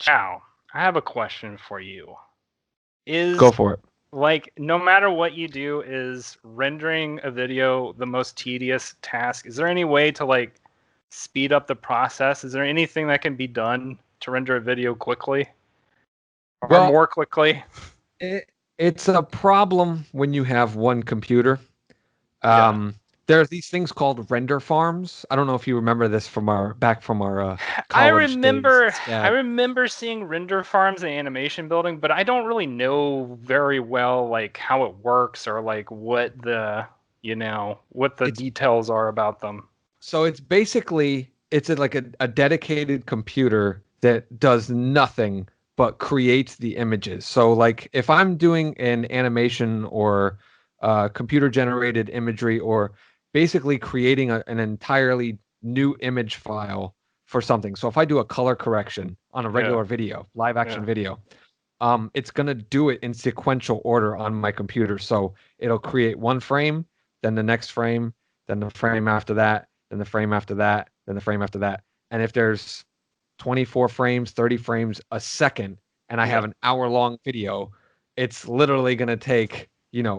Now, I have a question for you. Go Is for it. like no matter what you do, is rendering a video the most tedious task? Is there any way to like speed up the process? Is there anything that can be done to render a video quickly or Well, more quickly? it's a problem when you have one computer. Yeah. Um, there's these things called render farms. I don't know if you remember this from our I college days at remember I SCAD. remember seeing render farms and animation building, but I don't really know very well like how it works or like what what the It's details are about them. so it's basically like a dedicated computer that does nothing but creates the images. So like if I'm doing an animation or computer generated imagery or basically creating an entirely new image file for something. So if I do a color correction on a Yeah. regular video, live Yeah. action video, it's gonna do it in sequential order on my computer. So it'll create one frame, then the next frame, then the frame after that, then the frame after that, then the frame after that. And if there's 24 frames, 30 frames a second, and I Yeah. have an hour-long video, it's literally gonna take,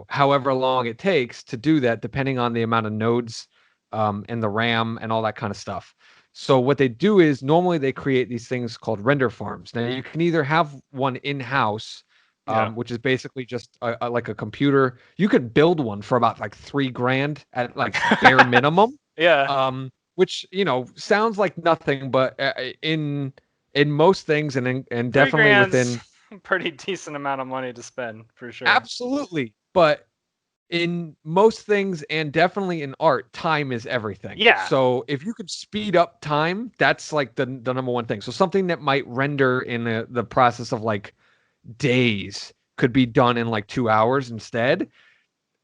however long it takes to do that, depending on the amount of nodes, and the RAM and all that kind of stuff. So what they do is normally they create these things called render farms. Now you can either have one in-house, Yeah. which is basically just like a computer. You could build one for about like 3 grand at like bare minimum, Yeah. which sounds like nothing, but in most things and Three definitely grand's within a pretty decent amount of money to spend for sure. absolutely, but in most things and definitely in art, time is everything. Yeah. So if you could speed up time, that's like the number one thing. So something that might render in the process of like days could be done in like 2 hours instead.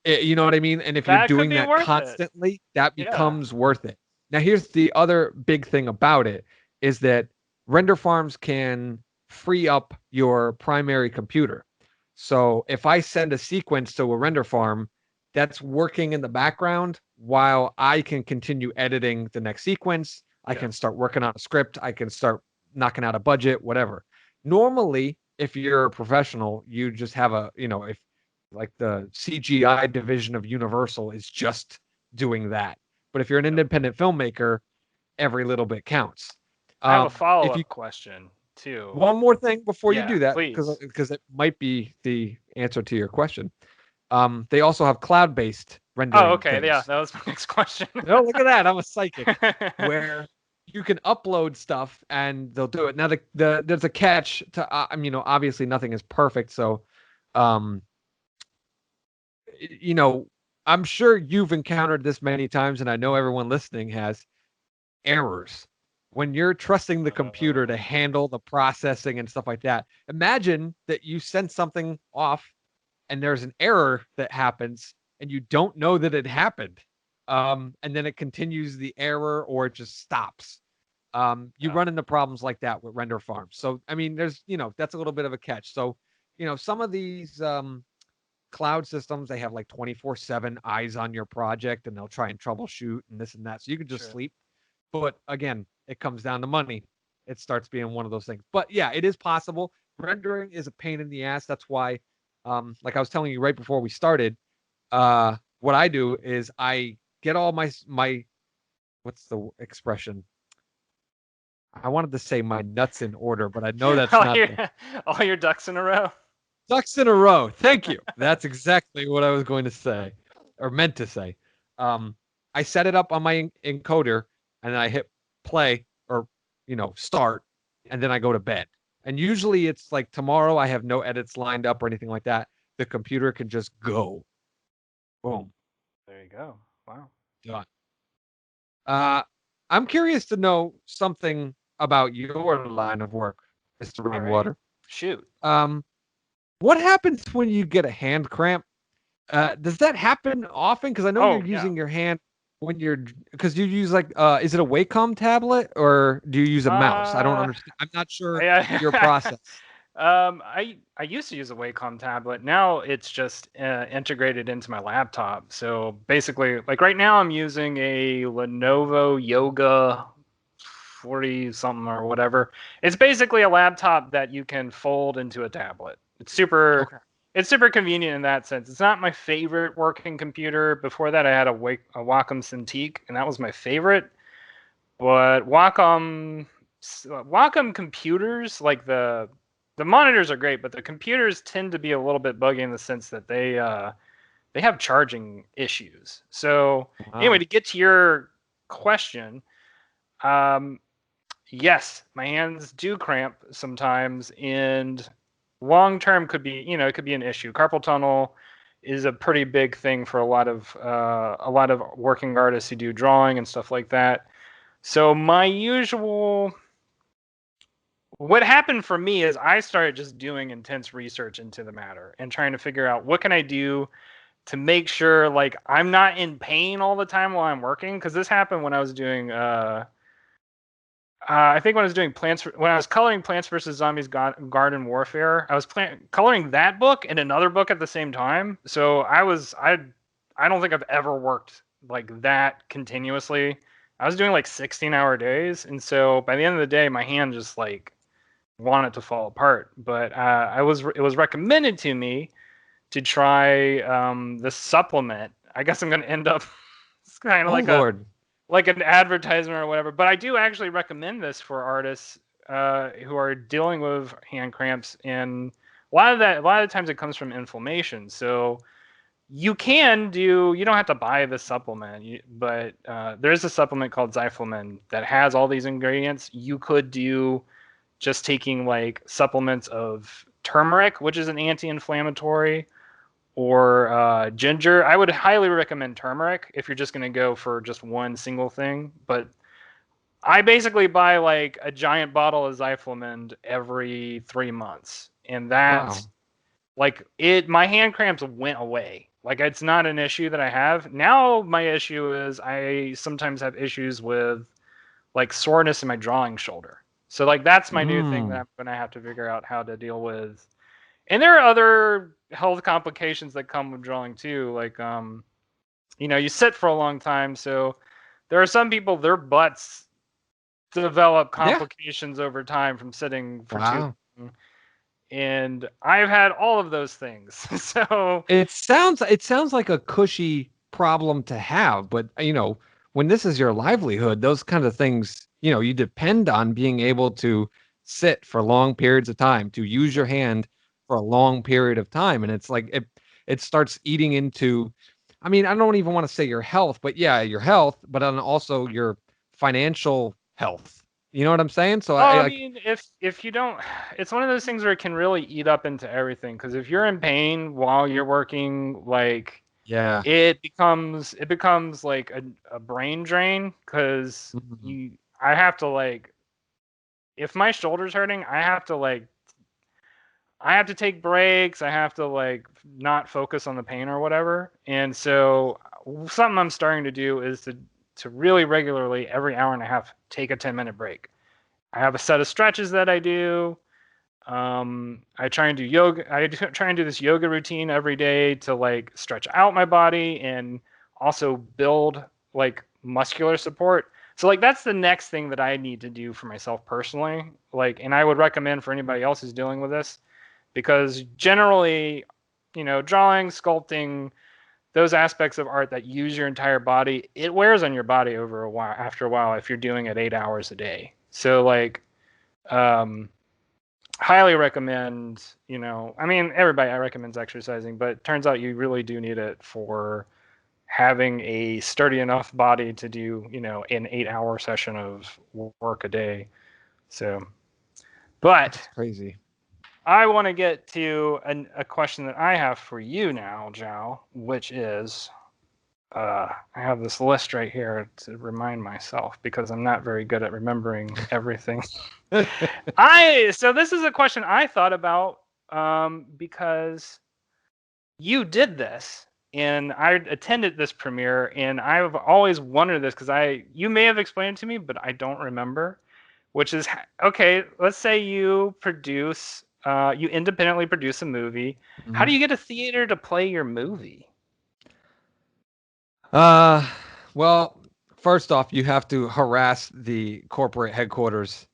You know what I mean? And if you're That could doing be that worth it. constantly, that Yeah. becomes worth it. Now, here's the other big thing about it is that render farms can free up your primary computer. So if I send a sequence to a render farm, that's working in the background while I can continue editing the next sequence. I Yeah. can start working on a script. I can start knocking out a budget, whatever. Normally, if you're a professional, you just have if like the CGI division of Universal is just doing that. But if you're an Yep. independent filmmaker, every little bit counts. I have a If you follow-up question too. One more thing before you Yeah, do that, please. because it might be the answer to your question. They also have cloud-based Oh, rendering okay. Yeah, things. that was my next question. Oh, look at that! I'm a psychic. Where you can upload stuff and they'll do it. Now, there's a catch to, obviously nothing is perfect. So, um, you know, I'm sure you've encountered this many times, and I know everyone listening has errors when you're trusting the computer to uh, handle the processing and stuff like that. Imagine that you send something off and there's an error that happens and you don't know that it happened. And then it continues the error or it just stops. You yeah, run into problems like that with render farms. So, I mean, that's a little bit of a catch. So, some of these cloud systems, they have like 24/7 eyes on your project and they'll try and troubleshoot and this and that. So you can just sure. sleep. But again, it comes down to money. It starts being one of those things. But yeah, it is possible. Rendering is a pain in the ass. That's why, like I was telling you right before we started, what I do is I get all my what's the expression? I wanted to say my nuts in order, but I know that's all, not your, the all your ducks in a row. ducks in a row. Thank you. That's exactly what I was going to say or meant to say. Um, I set it up on my encoder and I hit play or, start, and then I go to bed. And usually it's like tomorrow I have no edits lined up or anything like that. The computer can just go. Boom. There you go. Wow. Done. Uh, I'm curious to know something about your line of work, Mr. All right. Rainwater. Shoot. Um, what happens when you get a hand cramp? Does that happen often? Because I know you're Oh, yeah. using your hand when you're because you use like is it a Wacom tablet or do you use a mouse? I don't Uh, understand. I'm not sure your yeah. process. I used to use a Wacom tablet. Now it's just integrated into my laptop. So basically, like right now, I'm using a Lenovo Yoga 40 something or whatever. It's basically a laptop that you can fold into a tablet. Okay. It's super convenient in that sense. It's not my favorite working computer. Before that, I had a Wacom Cintiq, and that was my favorite. But Wacom computers, like the monitors are great, but the computers tend to be a little bit buggy in the sense that they have charging issues. So anyway, Wow. to get to your question, um, yes, my hands do cramp sometimes, and long term could be, it could be an issue. Carpal tunnel is a pretty big thing for a lot of working artists who do drawing and stuff like that. So what happened for me is I started just doing intense research into the matter and trying to figure out what can I do to make sure like I'm not in pain all the time while I'm working, because this happened when I was doing I think when I was doing when I was coloring Plants vs Zombies Garden Warfare, I was coloring that book and another book at the same time. So I don't think I've ever worked like that continuously. I was doing like 16-hour days, and so by the end of the day, my hand just like wanted to fall apart. But it was recommended to me to try this supplement. I guess I'm going to end up it's kind of Oh Lord. like an advertisement or whatever. But I do actually recommend this for artists who are dealing with hand cramps, and a lot of times it comes from inflammation. So you don't have to buy the supplement, but there's a supplement called Zyflamin that has all these ingredients. You could do just taking like supplements of turmeric, which is an anti-inflammatory, or ginger. I would highly recommend turmeric if you're just going to go for just one single thing. But I basically buy like a giant bottle of Zyflamin every 3 months, and Wow. that's like it. My hand cramps went away. Like it's not an issue that I have now. My issue is I sometimes have issues with like soreness in my drawing shoulder. So like that's my new thing that Mm. I'm gonna have to figure out how to deal with. And there are other health complications that come with drawing too. Like you sit for a long time, so there are some people their butts develop Yeah. complications over time from sitting for too Wow. long. And I've had all of those things. So It sounds like a cushy problem to have, but when this is your livelihood, those kind of things, you depend on being able to sit for long periods of time, to use your hand for a long period of time, and it's like it starts eating into. I mean, I don't even want to say your health, but yeah, your health, but then also your financial health. You know what I'm saying? So oh, I I like, mean, if you don't, it's one of those things where it can really eat up into everything. Because if you're in pain while you're working, like yeah. it becomes like a brain drain. Because Mhm. I have to like, if my shoulder's hurting, I have to take breaks. I have to like not focus on the pain or whatever. And so something I'm starting to do is to really regularly every hour and a half take a 10-minute break. I have a set of stretches that I do. I try and do yoga. Try and do this yoga routine every day to like stretch out my body and also build like muscular support. So like that's the next thing that I need to do for myself personally. Like, and I would recommend for anybody else who's dealing with this, because generally, drawing, sculpting, those aspects of art that use your entire body, it wears on your body over a while. After a while, if you're doing it 8 hours a day, so like, um, highly recommend. I mean, everybody I recommends exercising, but it turns out you really do need it for having a sturdy enough body to do, an 8-hour session of work a day. So, but That's crazy. I want to get to a question that I have for you now, Jow, which is I have this list right here to remind myself because I'm not very good at remembering everything. So this is a question I thought about because you did this and I attended this premiere, and I've always wondered this because you may have explained it to me, but I don't remember. Which is okay. Let's say you independently produce a movie. How do Mhm. you get a theater to play your movie? Uh, well, first off, you have to harass the corporate headquarters.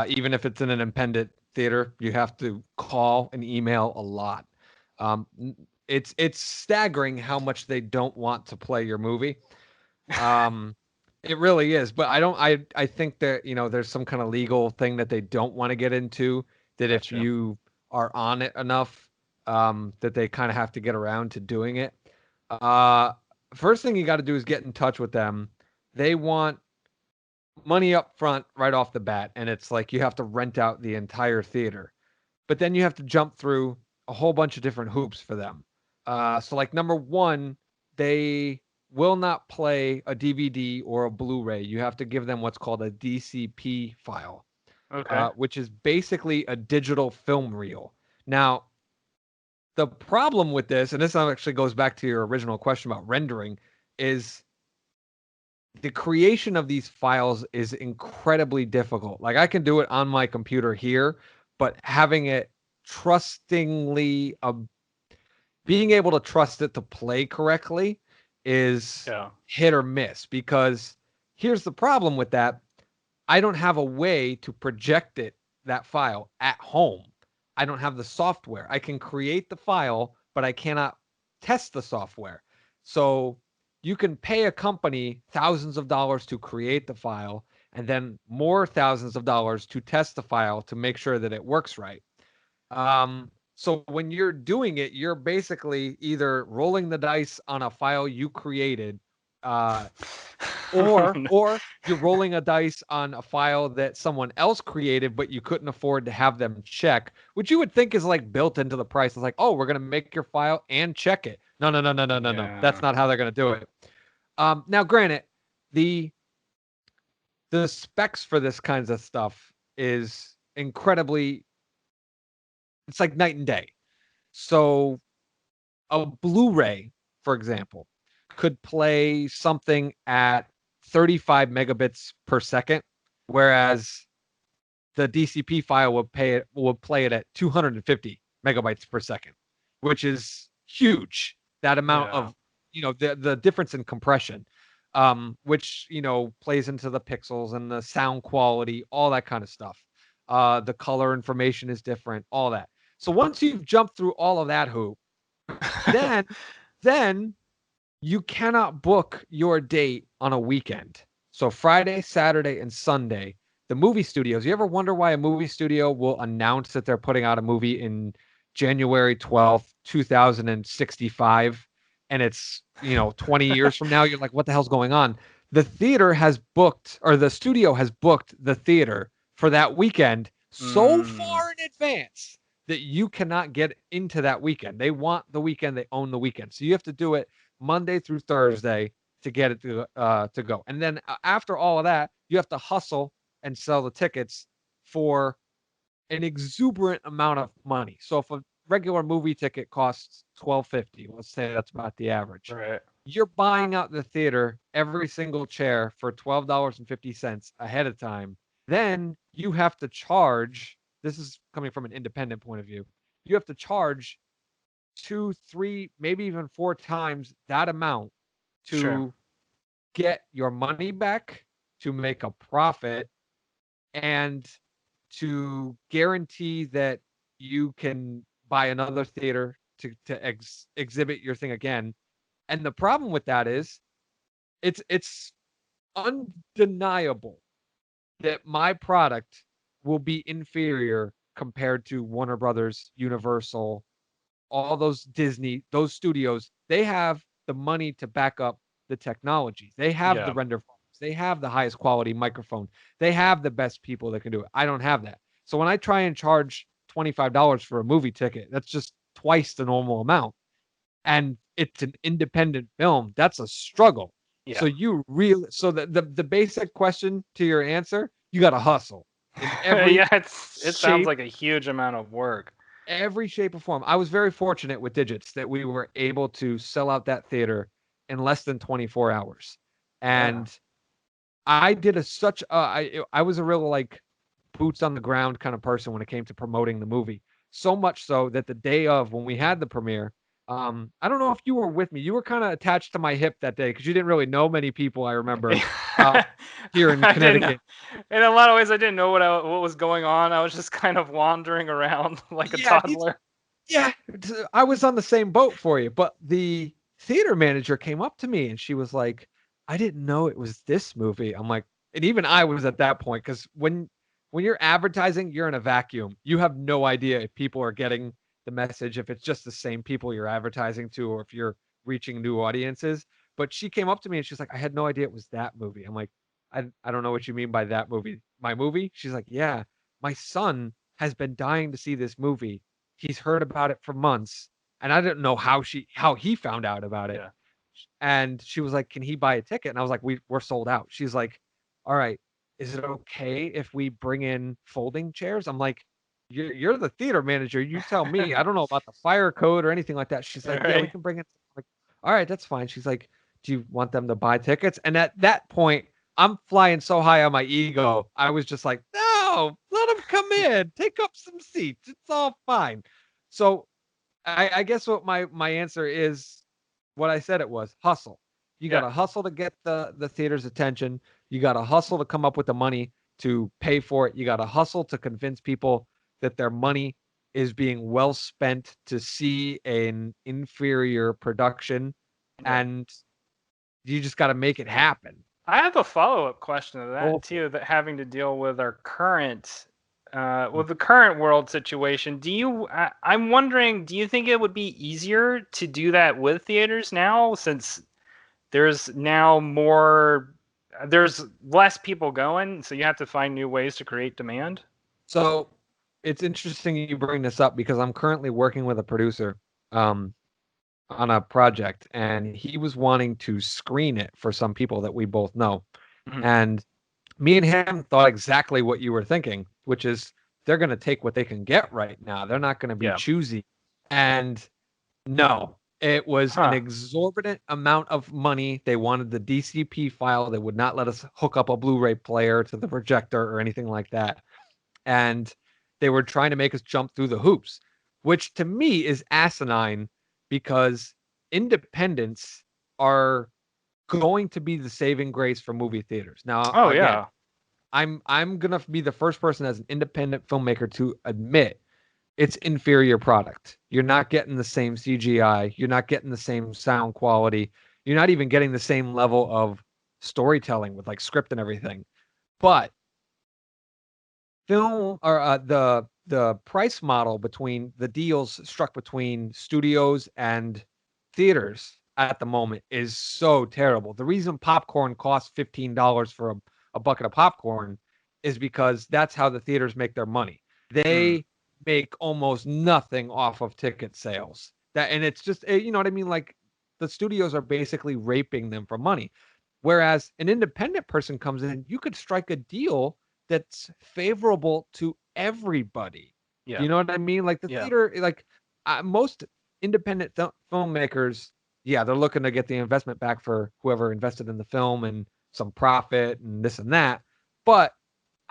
Even if it's in an independent theater, you have to call and email a lot. Um, it's staggering how much they don't want to play your movie. Um, it really is. But I don't. I think that there's some kind of legal thing that they don't want to get into. That if Gotcha. you are on it enough, that they kind of have to get around to doing it. Uh, First thing you got to do is get in touch with them. They want money up front right off the bat, and it's like you have to rent out the entire theater. But then you have to jump through a whole bunch of different hoops for them. So, like, number one, they will not play a DVD or a Blu-ray. You have to give them what's called a DCP file, Okay. which is basically a digital film reel. Now, the problem with this, and this actually goes back to your original question about rendering, is the creation of these files is incredibly difficult. Like I can do it on my computer here, but having it trustingly, being able to trust it to play correctly is Yeah. hit or miss because here's the problem with that. I don't have a way to project that file at home. I don't have the software. I can create the file, but I cannot test the software. So you can pay a company thousands of dollars to create the file and then more thousands of dollars to test the file to make sure that it works right. So when you're doing it, you're basically either rolling the dice on a file you created, uh, or you're rolling a dice on a file that someone else created, but you couldn't afford to have them check, which you would think is like built into the price. It's like, oh, we're gonna make your file and check it. No, no, no, no, no, no, no. That's Yeah. not how they're gonna do it. Now, granted, the the specs for this kinds of stuff is incredibly. It's like night and day. So a Blu-ray, for example, could play something at 35 megabits per second, whereas the DCP file would play it at 250 megabytes per second, which is huge. That amount Yeah. of the difference in compression, which plays into the pixels and the sound quality, all that kind of stuff. The color information is different, all that. So once you've jumped through all of that hoop, then then you cannot book your date on a weekend. So Friday, Saturday, and Sunday, the movie studios. You ever wonder why a movie studio will announce that they're putting out a movie in January 12th, 2065, and it's 20 years from now? You're like, what the hell's going on? The theater has booked, or the studio has booked the theater for that weekend so Mm, far in advance that you cannot get into that weekend. They want the weekend, they own the weekend. So you have to do it Monday through Thursday to get it to go. And then after all of that, you have to hustle and sell the tickets for an exuberant amount of money. So if a regular movie ticket costs 12.50, let's say that's about the average. right. You're buying out the theater every single chair for $12.50 ahead of time. Then you have to charge. This is coming from an independent point of view. You have to charge two, three, maybe even four times that amount Sure. to get your money back, to make a profit, and to guarantee that you can buy another theater to exhibit your thing again. And the problem with that is it's undeniable that my product will be inferior compared to Warner Brothers, Universal, all those Disney, those studios, they have the money to back up the technology. They have the Yeah. render farms. They have the highest quality microphone. They have the best people that can do it. I don't have that. So when I try and charge $25 for a movie ticket, that's just twice the normal amount. And it's an independent film. That's a struggle. Yeah. So the basic question to your answer, you got to hustle in Yeah. It sounds shape like a huge amount of work. every shape or form. I was very fortunate with Digits that we were able to sell out that theater in less than 24 hours. Yeah. And I did I was a real like boots on the ground kind of person when it came to promoting the movie. So much so that the day of when we had the premiere, I don't know if you were with me. You were kind of attached to my hip that day because you didn't really know many people. I remember out here in I didn't know. Connecticut. In a lot of ways, I didn't know what was going on. I was just kind of wandering around like a Yeah, toddler. yeah. I was on the same boat for you, but the theater manager came up to me and she was like, "I didn't know it was this movie." I'm like, and even I was at that point because when you're advertising, you're in a vacuum. You have no idea if people are getting the message, if it's just the same people you're advertising to, or if you're reaching new audiences. But she came up to me and she's like, "I had no idea it was that movie." I'm like, I don't know what you mean by that movie. My movie? She's like, "Yeah, my son has been dying to see this movie. He's heard about it for months." And I didn't know how he found out about it. Yeah. And she was like, "Can he buy a ticket?" And I was like, we're sold out. She's like, "All right, is it okay if we bring in folding chairs?" I'm like, you're the theater manager. You tell me. I don't know about the fire code or anything like that. She's All like, "Yeah, we right. can bring it." I'm like, "All right, that's fine." She's like, "Do you want them to buy tickets?" And at that point, I'm flying so high on my ego. I was just like, "No, let them come in. Take up some seats. It's all fine." So I guess what my answer is what I said it was hustle. You got Yeah. to hustle to get the theater's attention. You got to hustle to come up with the money to pay for it. You got to hustle to convince people that their money is being well spent to see an inferior production, Yeah. and you just got to make it happen. I have a follow-up question to that Go for too, that having to deal with our current, with the current world situation. I'm wondering, do you think it would be easier to do that with theaters now, since there's now more, there's less people going, so you have to find new ways to create demand? So it's interesting you bring this up because I'm currently working with a producer um, on a project, and he was wanting to screen it for some people that we both know. Mhm. And me and him thought exactly what you were thinking, which is they're going to take what they can get right now. They're not going to be Yeah. choosy. And no, it was an Huh. exorbitant amount of money. They wanted the DCP file. They would not let us hook up a Blu-ray player to the projector or anything like that. And they were trying to make us jump through the hoops, which to me is asinine because independents are going to be the saving grace for movie theaters. Now, Oh again, yeah. I'm gonna be the first person as an independent filmmaker to admit it's inferior product. You're not getting the same CGI. You're not getting the same sound quality. You're not even getting the same level of storytelling with like script and everything. But film or the price model between the deals struck between studios and theaters at the moment is so terrible. The reason popcorn costs $15 for a bucket of popcorn is because that's how the theaters make their money. Hmm. They make almost nothing off of ticket sales. That and it's just you know what I mean. Like the studios are basically raping them for money. Whereas an independent person comes in, you could strike a deal that's favorable to everybody. Do Yeah. you know what I mean? Like the Yeah. theater, like most independent filmmakers, yeah, they're looking to get the investment back for whoever invested in the film and some profit and this and that. But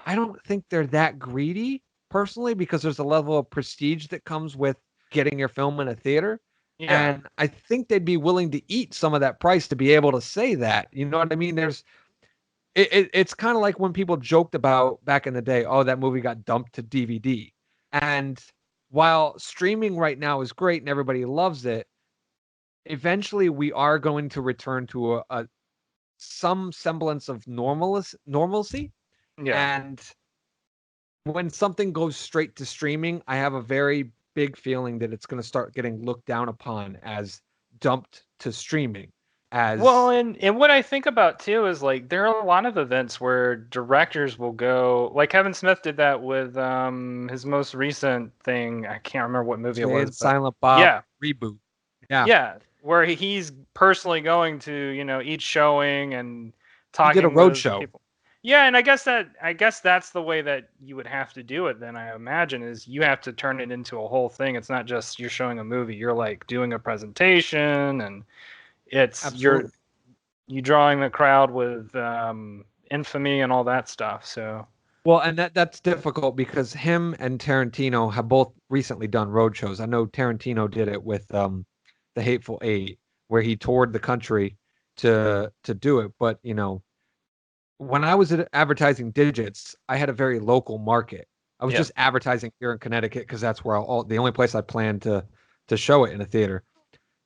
I don't think they're that greedy personally because there's a level of prestige that comes with getting your film in a theater. Yeah. And I think they'd be willing to eat some of that price to be able to say that. You know what I mean? It's kind of like when people joked about back in the day, oh, that movie got dumped to DVD. And while streaming right now is great and everybody loves it, eventually we are going to return to a some semblance of normalcy. Yeah. And when something goes straight to streaming, I have a very big feeling that it's going to start getting looked down upon as dumped to streaming. Well, As and what I think about too is like there are a lot of events where directors will go, like Kevin Smith did that with his most recent thing. I can't remember what movie it Jay was, and but Silent Bob yeah, reboot. Yeah, yeah, where he's personally going to, each showing and he did a talking road with show. people. Yeah, and I guess that's the way that you would have to do it then, I imagine, is you have to turn it into a whole thing. It's not just you're showing a movie, you're like doing a presentation, and it's Absolutely. you drawing the crowd with infamy and all that stuff. So Well, and that's difficult because him and Tarantino have both recently done road shows. I know Tarantino did it with The Hateful Eight, where he toured the country to do it. But when I was at advertising digits, I had a very local market. I was Yeah. just advertising here in Connecticut because that's where the only place I planned to show it in a theater.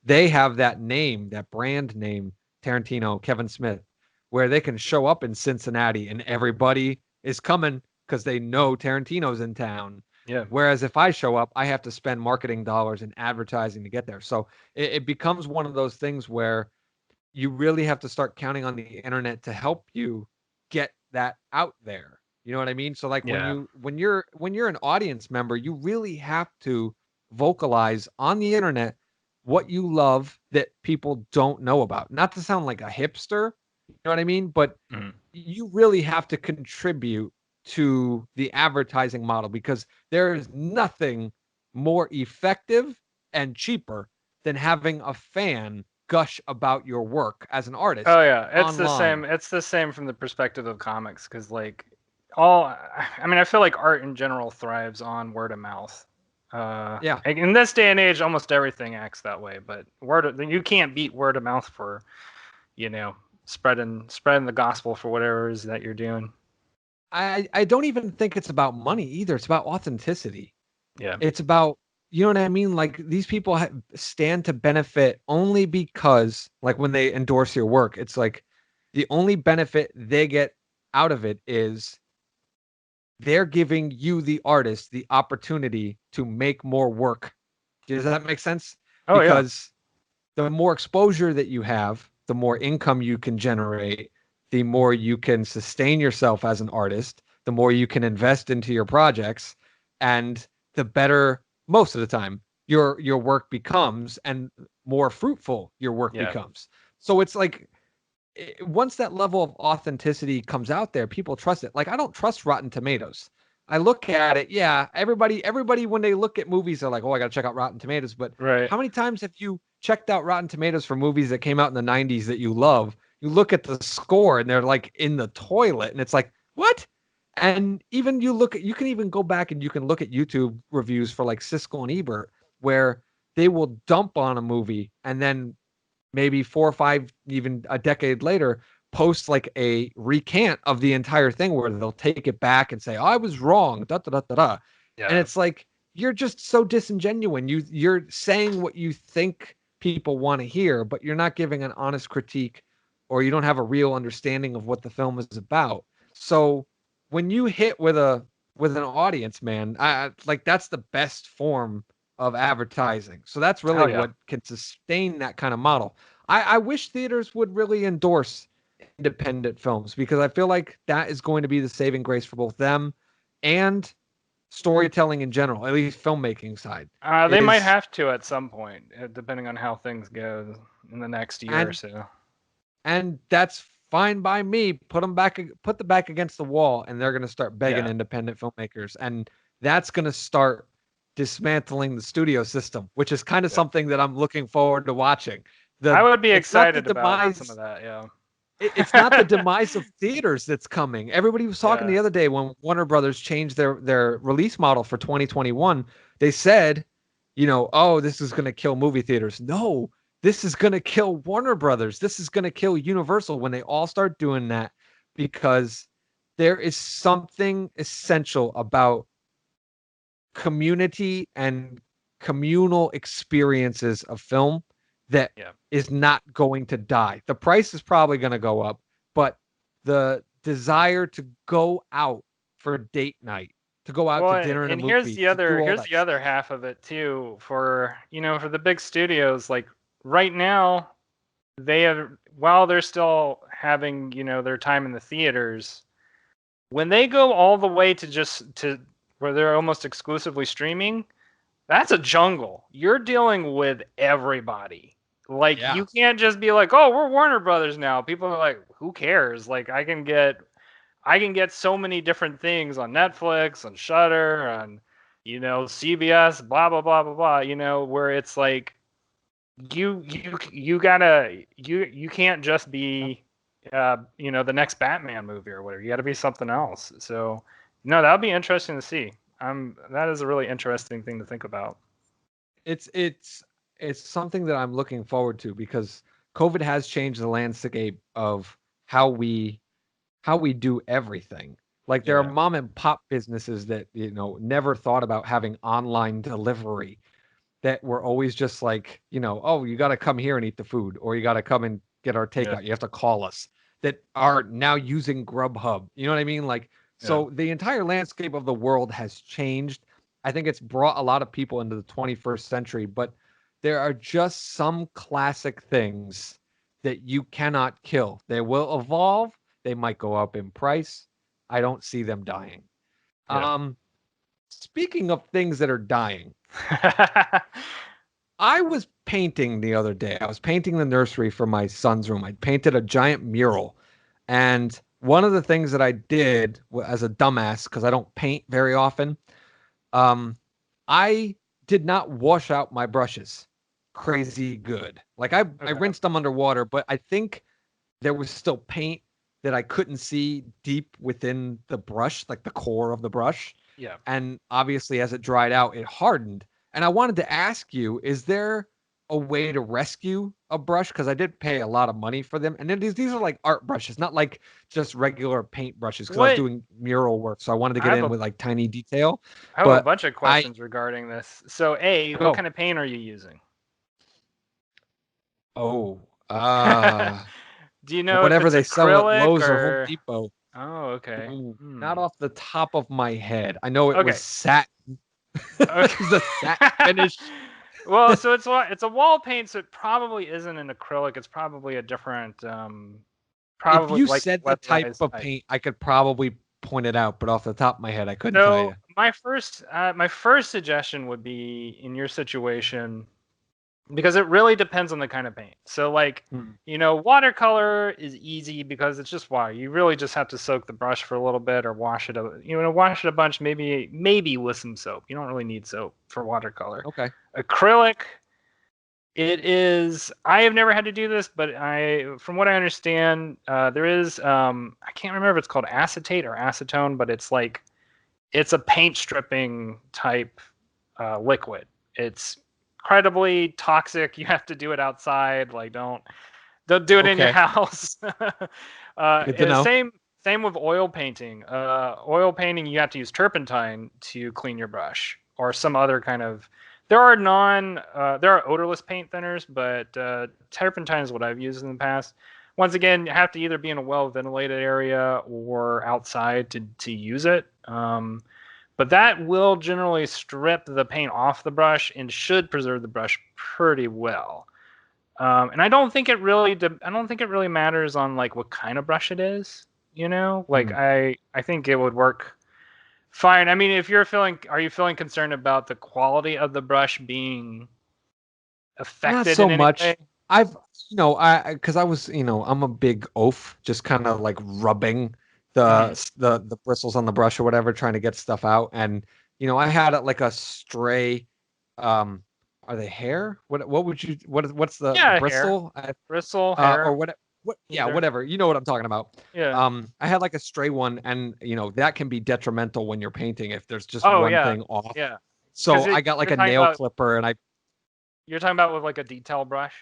They have that name, that brand name, Tarantino, Kevin Smith, where they can show up in Cincinnati and everybody is coming because they know Tarantino's in town. Yeah. Whereas if I show up, I have to spend marketing dollars and advertising to get there. So it becomes one of those things where you really have to start counting on the internet to help you get that out there. You know what I mean? So like Yeah. when you're an audience member, you really have to vocalize on the internet what you love that people don't know about. Not to sound like a hipster, you know what I mean? But Mhm. you really have to contribute to the advertising model because there is nothing more effective and cheaper than having a fan gush about your work as an artist Oh yeah, it's the online. same. It's the same from the perspective of comics, because like all, I mean, I feel like art in general thrives on word of mouth. Yeah. Like, in this day and age, almost everything acts that way. But you can't beat word of mouth for you know spreading the gospel for whatever it is that you're doing. I don't even think it's about money either. It's about authenticity. Yeah. It's about, you know what I mean? Like these people stand to benefit only because, like, when they endorse your work, it's like the only benefit they get out of it is they're giving you, the artist, the opportunity to make more work. Does that make sense? Oh yeah. Because the more exposure that you have, the more income you can generate, the more you can sustain yourself as an artist, the more you can invest into your projects, and the better most of the time your work becomes and more fruitful your work Yeah. becomes. So it's like once that level of authenticity comes out there, people trust it. Like I don't trust Rotten Tomatoes. I look at it, yeah. Everybody, when they look at movies, they're like, "Oh, I got to check out Rotten Tomatoes." But Right. how many times have you checked out Rotten Tomatoes for movies that came out in the '90s that you love? You look at the score, and they're like in the toilet, and it's like, what? And even you can even go back and you can look at YouTube reviews for like Siskel and Ebert, where they will dump on a movie and then maybe 4 or 5, even a decade later, post like a recant of the entire thing where they'll take it back and say, "I was wrong." Da da da da da. And Yeah. it's like you're just so disingenuous. You're saying what you think people want to hear, but you're not giving an honest critique, or you don't have a real understanding of what the film is about. So when you hit with an audience, man, like that's the best form of advertising. So that's Oh really yeah. what can sustain that kind of model. I wish theaters would really endorse independent films because I feel like that is going to be the saving grace for both them and storytelling in general, at least filmmaking side. They might Is have to at some point, depending on how things go in the next year or and so. and that's fine by me. Put the back against the wall, and they're going to start begging Yeah. independent filmmakers, and that's going to start dismantling the studio system, which is kind of Yeah. something that I'm looking forward to watching. I The would be It's not the excited about some of demise. that. It's not the Yeah. demise of theaters that's coming. Everybody was talking Yeah. the other day when Warner Brothers changed their release model for 2021. They said, oh, this is going to kill movie theaters. No, this is going to kill Warner Brothers. This is going to kill Universal when they all start doing that because there is something essential about community and communal experiences of film that Yeah. is not going to die. The price is probably going to go up, but the desire to go out for date night, to go out Well, to dinner and a and here's movie, the to other do all here's that the other stuff. half of it too. For the big studios, like right now, they have, while they're still having their time in the theaters, when they go all the way to just to where they're almost exclusively streaming, that's a jungle. You're dealing with everybody. Like, Yeah. you can't just be like, "Oh, we're Warner Brothers now." People are like, "Who cares?" Like, I can get so many different things on Netflix, on Shudder, on CBS, blah blah blah blah blah. Where it's like you can't just be the next Batman movie or whatever. You got to be something else. So no, that would be interesting to see. That is a really interesting thing to think about. It's it's something that I'm looking forward to because COVID has changed the landscape of how we do everything. Like there are Yeah. mom and pop businesses that, never thought about having online delivery that were always just like, oh, you got to come here and eat the food, or you got to come and get our Yeah. takeout. You have to call us. That are now using Grubhub. You know what I mean? Like, Yeah. so the entire landscape of the world has changed. I think it's brought a lot of people into the 21st century, but there are just some classic things that you cannot kill. They will evolve. They might go up in price. I don't see them dying. Yeah. Um, Speaking of things that are dying, I was painting the other day. I was painting the nursery for my son's room. I painted a giant mural. And one of the things that I did as a dumbass, because I don't paint very often, um, I did not wash out my brushes crazy good. Like I Okay. rinsed them underwater, but I think there was still paint that I couldn't see deep within the brush, like the core of the brush. Yeah. And obviously, as it dried out, it hardened. And I wanted to ask you, is there a way to rescue a brush? Because I did pay a lot of money for them. And then these are like art brushes, not like just regular paint brushes, because I was What doing mural work. So I wanted to I get have in a with like tiny detail. I have a But bunch of I questions regarding this. So, A, what go, kind of paint are you using? oh, uh, Do you know if whatever it's they sell at acrylic Lowe's or Home or Depot. Oh, okay. Ooh, not Hmm. off the top of my head. I know it was Okay. satin. Okay. It was a satin finish. Well, so it's a wall paint, so it probably isn't an acrylic. It's probably a different If probably you like said the type weatherized of type. paint, I could probably point it out, but off the top of my head, I couldn't tell So you. my first suggestion would be in your situation because it really depends on the kind of paint. So like, Hmm. watercolor is easy because it's just water. You really just have to soak the brush for a little bit or wash it a bunch, maybe with some soap. You don't really need soap for watercolor. Okay. Acrylic, it is. I have never had to do this, but from what I understand, there is. I can't remember if it's called acetate or acetone, but it's a paint stripping type liquid. It's incredibly toxic. You have to do it outside. Like don't do it in your Okay. house. Good to And know. same with oil painting. Oil painting, you have to use turpentine to clean your brush or some other kind of. There are odorless paint thinners, but turpentine is what I've used in the past. Once again, you have to either be in a well ventilated area or outside to use it. But that will generally strip the paint off the brush and should preserve the brush pretty well. And I don't think it really matters on like what kind of brush it is. Like Hmm. I think it would work fine. I mean, are you feeling concerned about the quality of the brush being Not affected so in any much. way? I've, because I was, I'm a big oaf, just kind of like rubbing Hmm. the bristles on the brush or whatever, trying to get stuff out. And, I had like a stray, um, are they hair? What would you, what's the Yeah, hair, bristle? bristle, hair, Or yeah, either. whatever. You know what I'm talking about. Yeah. I had like a stray one, and that can be detrimental when you're painting if there's just Oh one yeah, thing off. yeah. So Because I got like you're a talking nail about clipper, and I with like a detail brush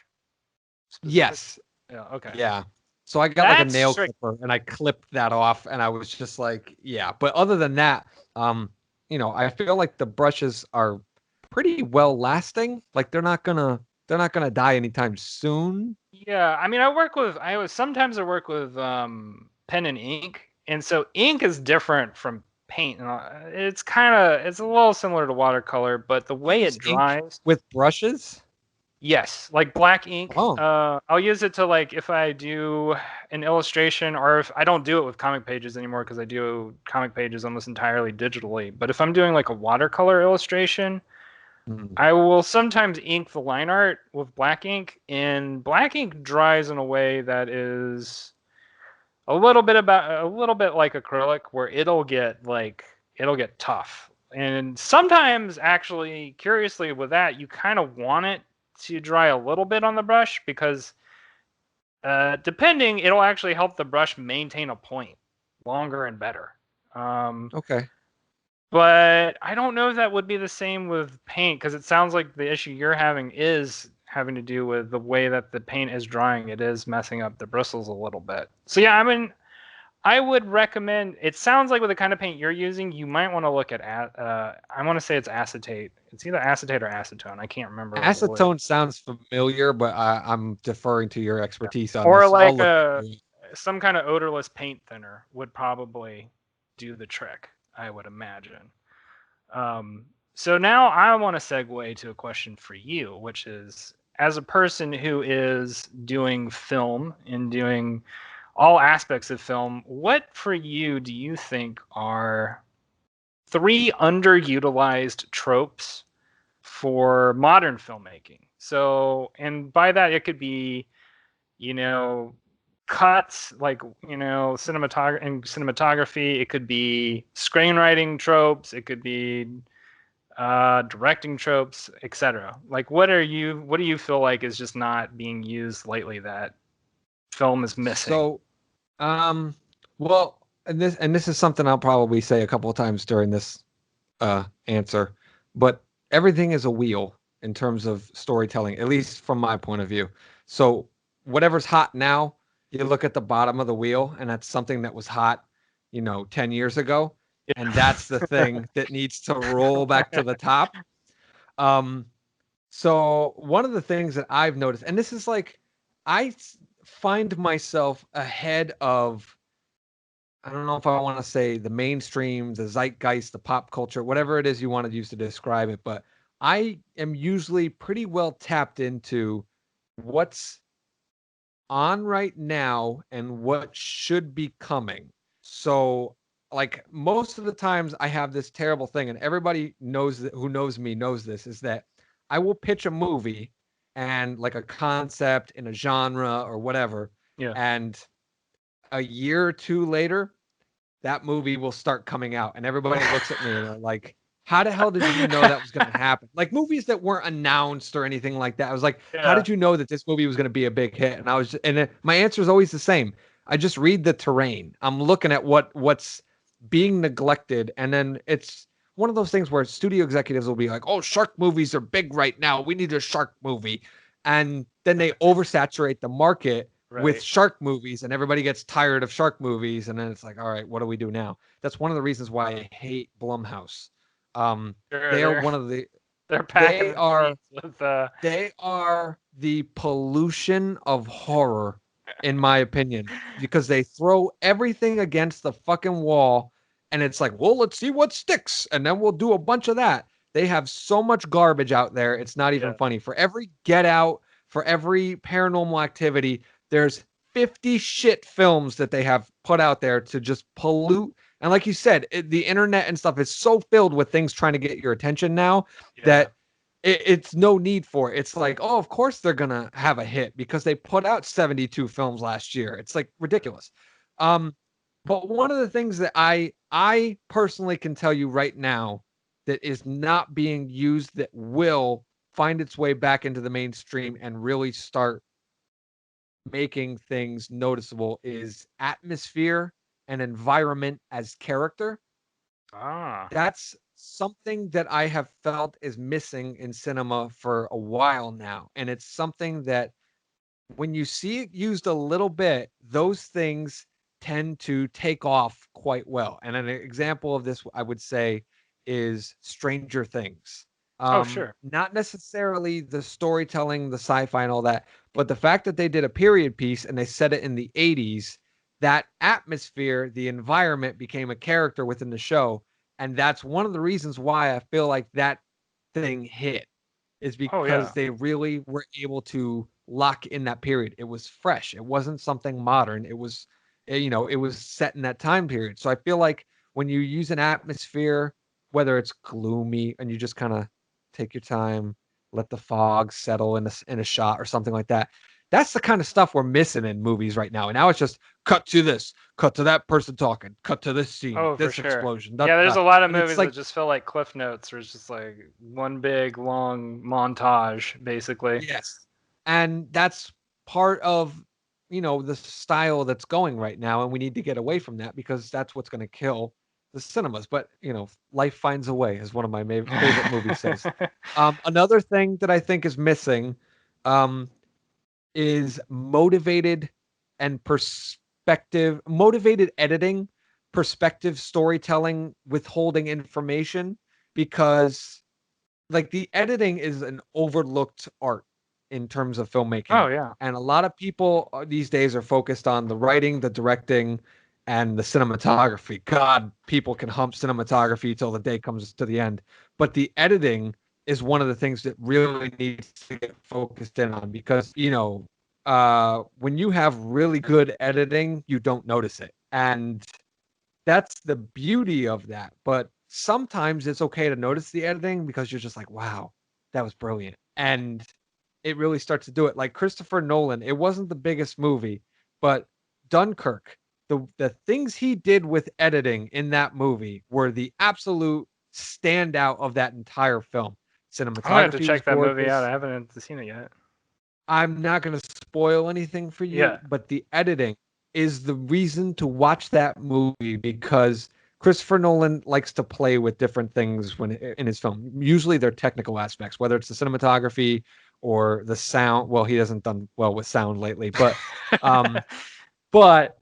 specific. yes, Yeah. Okay. yeah. So I got like a That's nail tricky. clipper, and I clipped that off, and I was just like, yeah. But other than that, I feel like the brushes are pretty well lasting. Like they're not gonna die anytime soon. Yeah, I mean, sometimes I work with pen and ink, and so ink is different from paint, and it's a little similar to watercolor, but the You way use it ink dries, with brushes? yes, like black ink. Oh, I'll use it to like if I do an illustration, or if I don't do it with comic pages anymore because I do comic pages almost entirely digitally. But if I'm doing like a watercolor illustration, hmm, I will sometimes ink the line art with black ink, and black ink dries in a way that is a little bit like acrylic, where it'll get tough. And sometimes, actually, curiously, with that, you kind of want it to dry a little bit on the brush because, depending, it'll actually help the brush maintain a point longer and better. Um, okay. But I don't know if that would be the same with paint because it sounds like the issue you're having is having to do with the way that the paint is drying. It is messing up the bristles a little bit. So yeah, I mean, I would recommend. It sounds like with the kind of paint you're using, you might want to look at. I want to say it's acetate. It's either acetate or acetone. I can't remember what. Acetone sounds familiar, but I'm deferring to your expertise on Or this. I'll like look into it. some kind of odorless paint thinner would probably do the trick. I would imagine. So now I want to segue to a question for you, which is as a person who is doing film and doing all aspects of film, what for you do you think are three underutilized tropes for modern filmmaking? So, and by that, it could be, you know, cuts like, cinematography, it could be screenwriting tropes, it could be directing tropes, etc. Like, what do you feel like is just not being used lately that film is missing? So, um, well, and this is something I'll probably say a couple of times during this answer, but everything is a wheel in terms of storytelling, at least from my point of view. So whatever's hot now, you look at the bottom of the wheel, and that's something that was hot, 10 years ago, and that's the thing that needs to roll back to the top. Um, so one of the things that I've noticed, and this is like, I find myself ahead of, I don't know if I want to say the mainstream, the zeitgeist, the pop culture, whatever it is you want to use to describe it, but I am usually pretty well tapped into what's on right now and what should be coming. So, like most of the times, I have this terrible thing, and everybody knows that who knows me knows this is that I will pitch a movie and like a concept in a genre or whatever, Yeah. and a year or two later, that movie will start coming out, and everybody looks at me and they're like, how the hell did you know that was going to happen? Like movies that weren't announced or anything like that. I was like, how Yeah. did you know that this movie was going to be a big hit? And I was just, and my answer is always the same. I just read the terrain. I'm looking at what's being neglected, and then it's one of those things where studio executives will be like, oh, shark movies are big right now, we need a shark movie, and then they oversaturate the market with Right. shark movies, and everybody gets tired of shark movies, and then it's like, all right, what do we do now? That's one of the reasons why I hate Blumhouse. Sure. They are They're one of the they're packing they the are streets with they are the pollution of horror, in my opinion, because they throw everything against the fucking wall, and it's like, well, let's see what sticks, and then we'll do a bunch of that. They have so much garbage out there, it's not even yeah. funny. For every Get Out, for every Paranormal Activity, there's 50 shit films that they have put out there to just pollute. And like you said, the internet and stuff is so filled with things trying to get your attention now Yeah. that it's no need for it. It's like, oh, of course they're gonna have a hit because they put out 72 films last year. It's like ridiculous. Um, but one of the things that I personally can tell you right now that is not being used that will find its way back into the mainstream and really start making things noticeable is atmosphere and environment as character. Ah. That's something that I have felt is missing in cinema for a while now. And it's something that when you see it used a little bit, those things tend to take off quite well. And an example of this, I would say, is Stranger Things. Oh, sure. Not necessarily the storytelling, the sci-fi, and all that, but the fact that they did a period piece and they set it in the 80s, that atmosphere, the environment became a character within the show. And that's one of the reasons why I feel like that thing hit is Oh, because yeah. they really were able to lock in that period. It was fresh. It wasn't something modern. It was, it was set in that time period. So I feel like when you use an atmosphere, whether it's gloomy and you just kind of take your time, let the fog settle in a shot or something like that. That's the kind of stuff we're missing in movies right now. And now it's just cut to this, cut to that person talking, cut to this scene, Oh, for this sure. explosion. Da, Yeah, da, there's da. a lot of And it's movies that like, just feel like Cliff Notes, where it's just like one big long montage, basically. yes. And that's part of, the style that's going right now. And we need to get away from that because that's what's going to kill. the cinemas. But life finds a way, as one of my favorite movies says. Another thing that I think is missing, um, is motivated editing, perspective storytelling, withholding information, because like the editing is an overlooked art in terms of filmmaking. Oh yeah. And a lot of people these days are focused on the writing, the directing, and the cinematography. God, people can hump cinematography till the day comes to the end. But the editing is one of the things that really needs to get focused in on, because, when you have really good editing, you don't notice it. And that's the beauty of that. But sometimes it's okay to notice the editing because you're just like, wow, that was brilliant. And it really starts to do it. Like Christopher Nolan, it wasn't the biggest movie, but Dunkirk, the things he did with editing in that movie were the absolute standout of that entire film. I'm gonna have to Cinematography was check that movie out. I gorgeous. haven't seen it yet. I'm not going to spoil anything for you, Yeah. but the editing is the reason to watch that movie, because Christopher Nolan likes to play with different things when in his film. Usually they're technical aspects, whether it's the cinematography or the sound. Well, he hasn't done well with sound lately, um but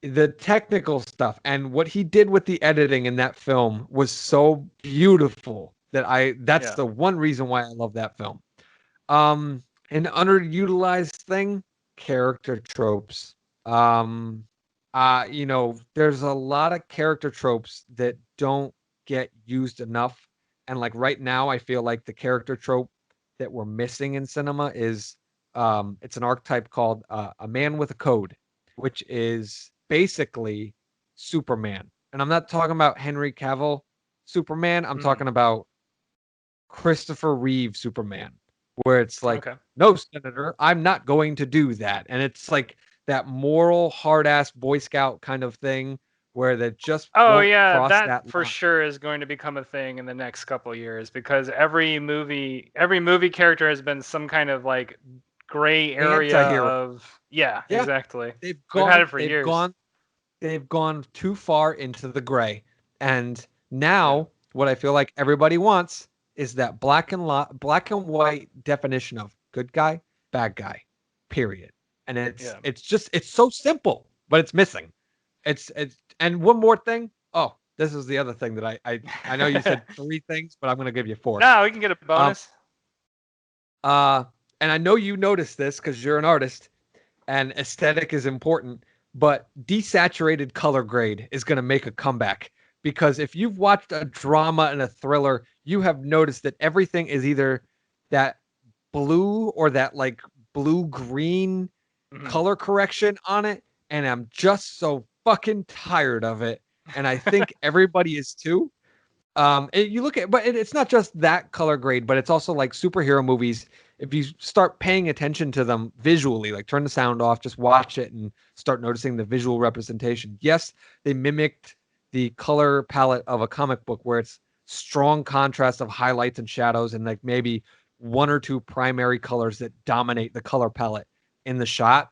the technical stuff and what he did with the editing in that film was so beautiful that that's Yeah. the one reason why I love that film. Um, an underutilized thing, character tropes. Um, there's a lot of character tropes that don't get used enough. And like right now, I feel like the character trope that we're missing in cinema is it's an archetype called a man with a code, which is basically Superman. And I'm not talking about Henry Cavill Superman. I'm Mhm. talking about Christopher Reeve Superman, where it's like, Okay. no, Senator, I'm not going to do that. And it's like that moral, hard ass Boy Scout kind of thing where they just Oh won't yeah, cross that that for line. sure is going to become a thing in the next couple of years because every movie character has been some kind of like gray area Anti hero. of yeah, Yeah, exactly. they've We've had gone, it for they've years. gone, they've gone too far into the gray. And Yeah. now what I feel like everybody wants is that black and white definition of good guy, bad guy, period. And Yeah. it's so simple, but it's missing. It's and one more thing. Oh, this is the other thing that I know you said three things, but I'm gonna give you four. No, we can get a Um bonus. uh and I know you noticed this because you're an artist and aesthetic is important, but desaturated color grade is going to make a comeback, because if you've watched a drama and a thriller, you have noticed that everything is either that blue or that like blue green Mhm. color correction on it, and I'm just so fucking tired of it. And I think everybody is too. You look at, but it's not just that color grade, but it's also like superhero movies. If you start paying attention to them visually, like turn the sound off, just watch it and start noticing the visual representation. Yes, they mimicked the color palette of a comic book where it's strong contrast of highlights and shadows and like maybe one or two primary colors that dominate the color palette in the shot.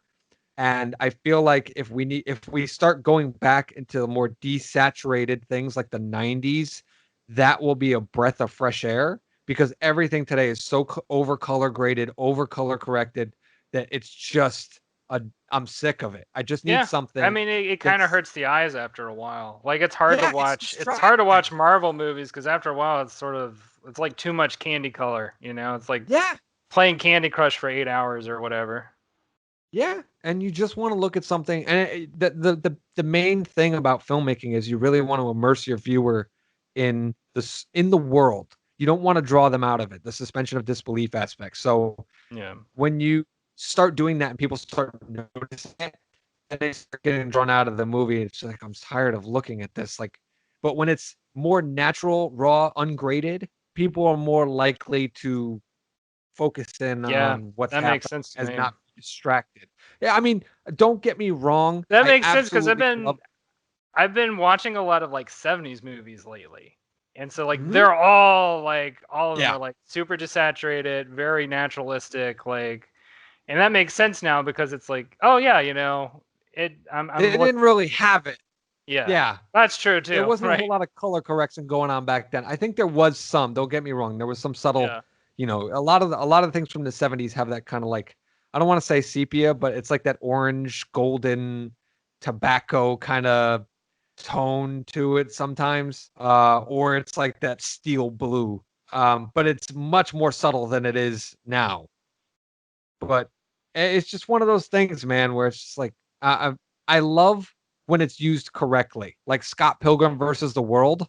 And I feel like if we start going back into more desaturated things like the 90s, that will be a breath of fresh air, because everything today is so over color graded, over color corrected, that it's just a I'm sick of it. I just need Yeah. I something mean, it kind of that's hurts the eyes after a while. Like it's hard to yeah, it's watch. It's hard to distracting. watch Marvel movies because after a while, it's like too much candy color. It's like Yeah, playing Candy Crush for 8 hours or whatever. yeah, and you just want to look at something, and the main thing about filmmaking is you really want to immerse your viewer in the world. You don't want to draw them out of it, the suspension of disbelief aspect. So Yeah. when you start doing that and people start noticing it, and they start getting drawn out of the movie, it's like I'm tired of looking at this. Like, but when it's more natural, raw, ungraded, people are more likely to focus in Yeah, on what's that makes happening sense to as me. not be distracted. Yeah, I mean, don't get me wrong. That I makes sense because I've absolutely been love. I've been watching a lot of like 70s movies lately. And so like Mhm. they're all of them Yeah, are like super desaturated, very naturalistic, like and that makes sense now because it's like, oh yeah, it I'm they look didn't really have it. Yeah, that's true there too. wasn't a whole Right. lot of color correction going on back then. I think there was some. Don't get me wrong. There was some subtle, Yeah. a lot of the things from the 70s have that kind of like, I don't want to say sepia, but it's like that orange, golden, tobacco kind of tone to it sometimes. Or it's like that steel blue. But it's much more subtle than it is now. But it's just one of those things, man, where it's just like I love when it's used correctly, like Scott Pilgrim versus the World.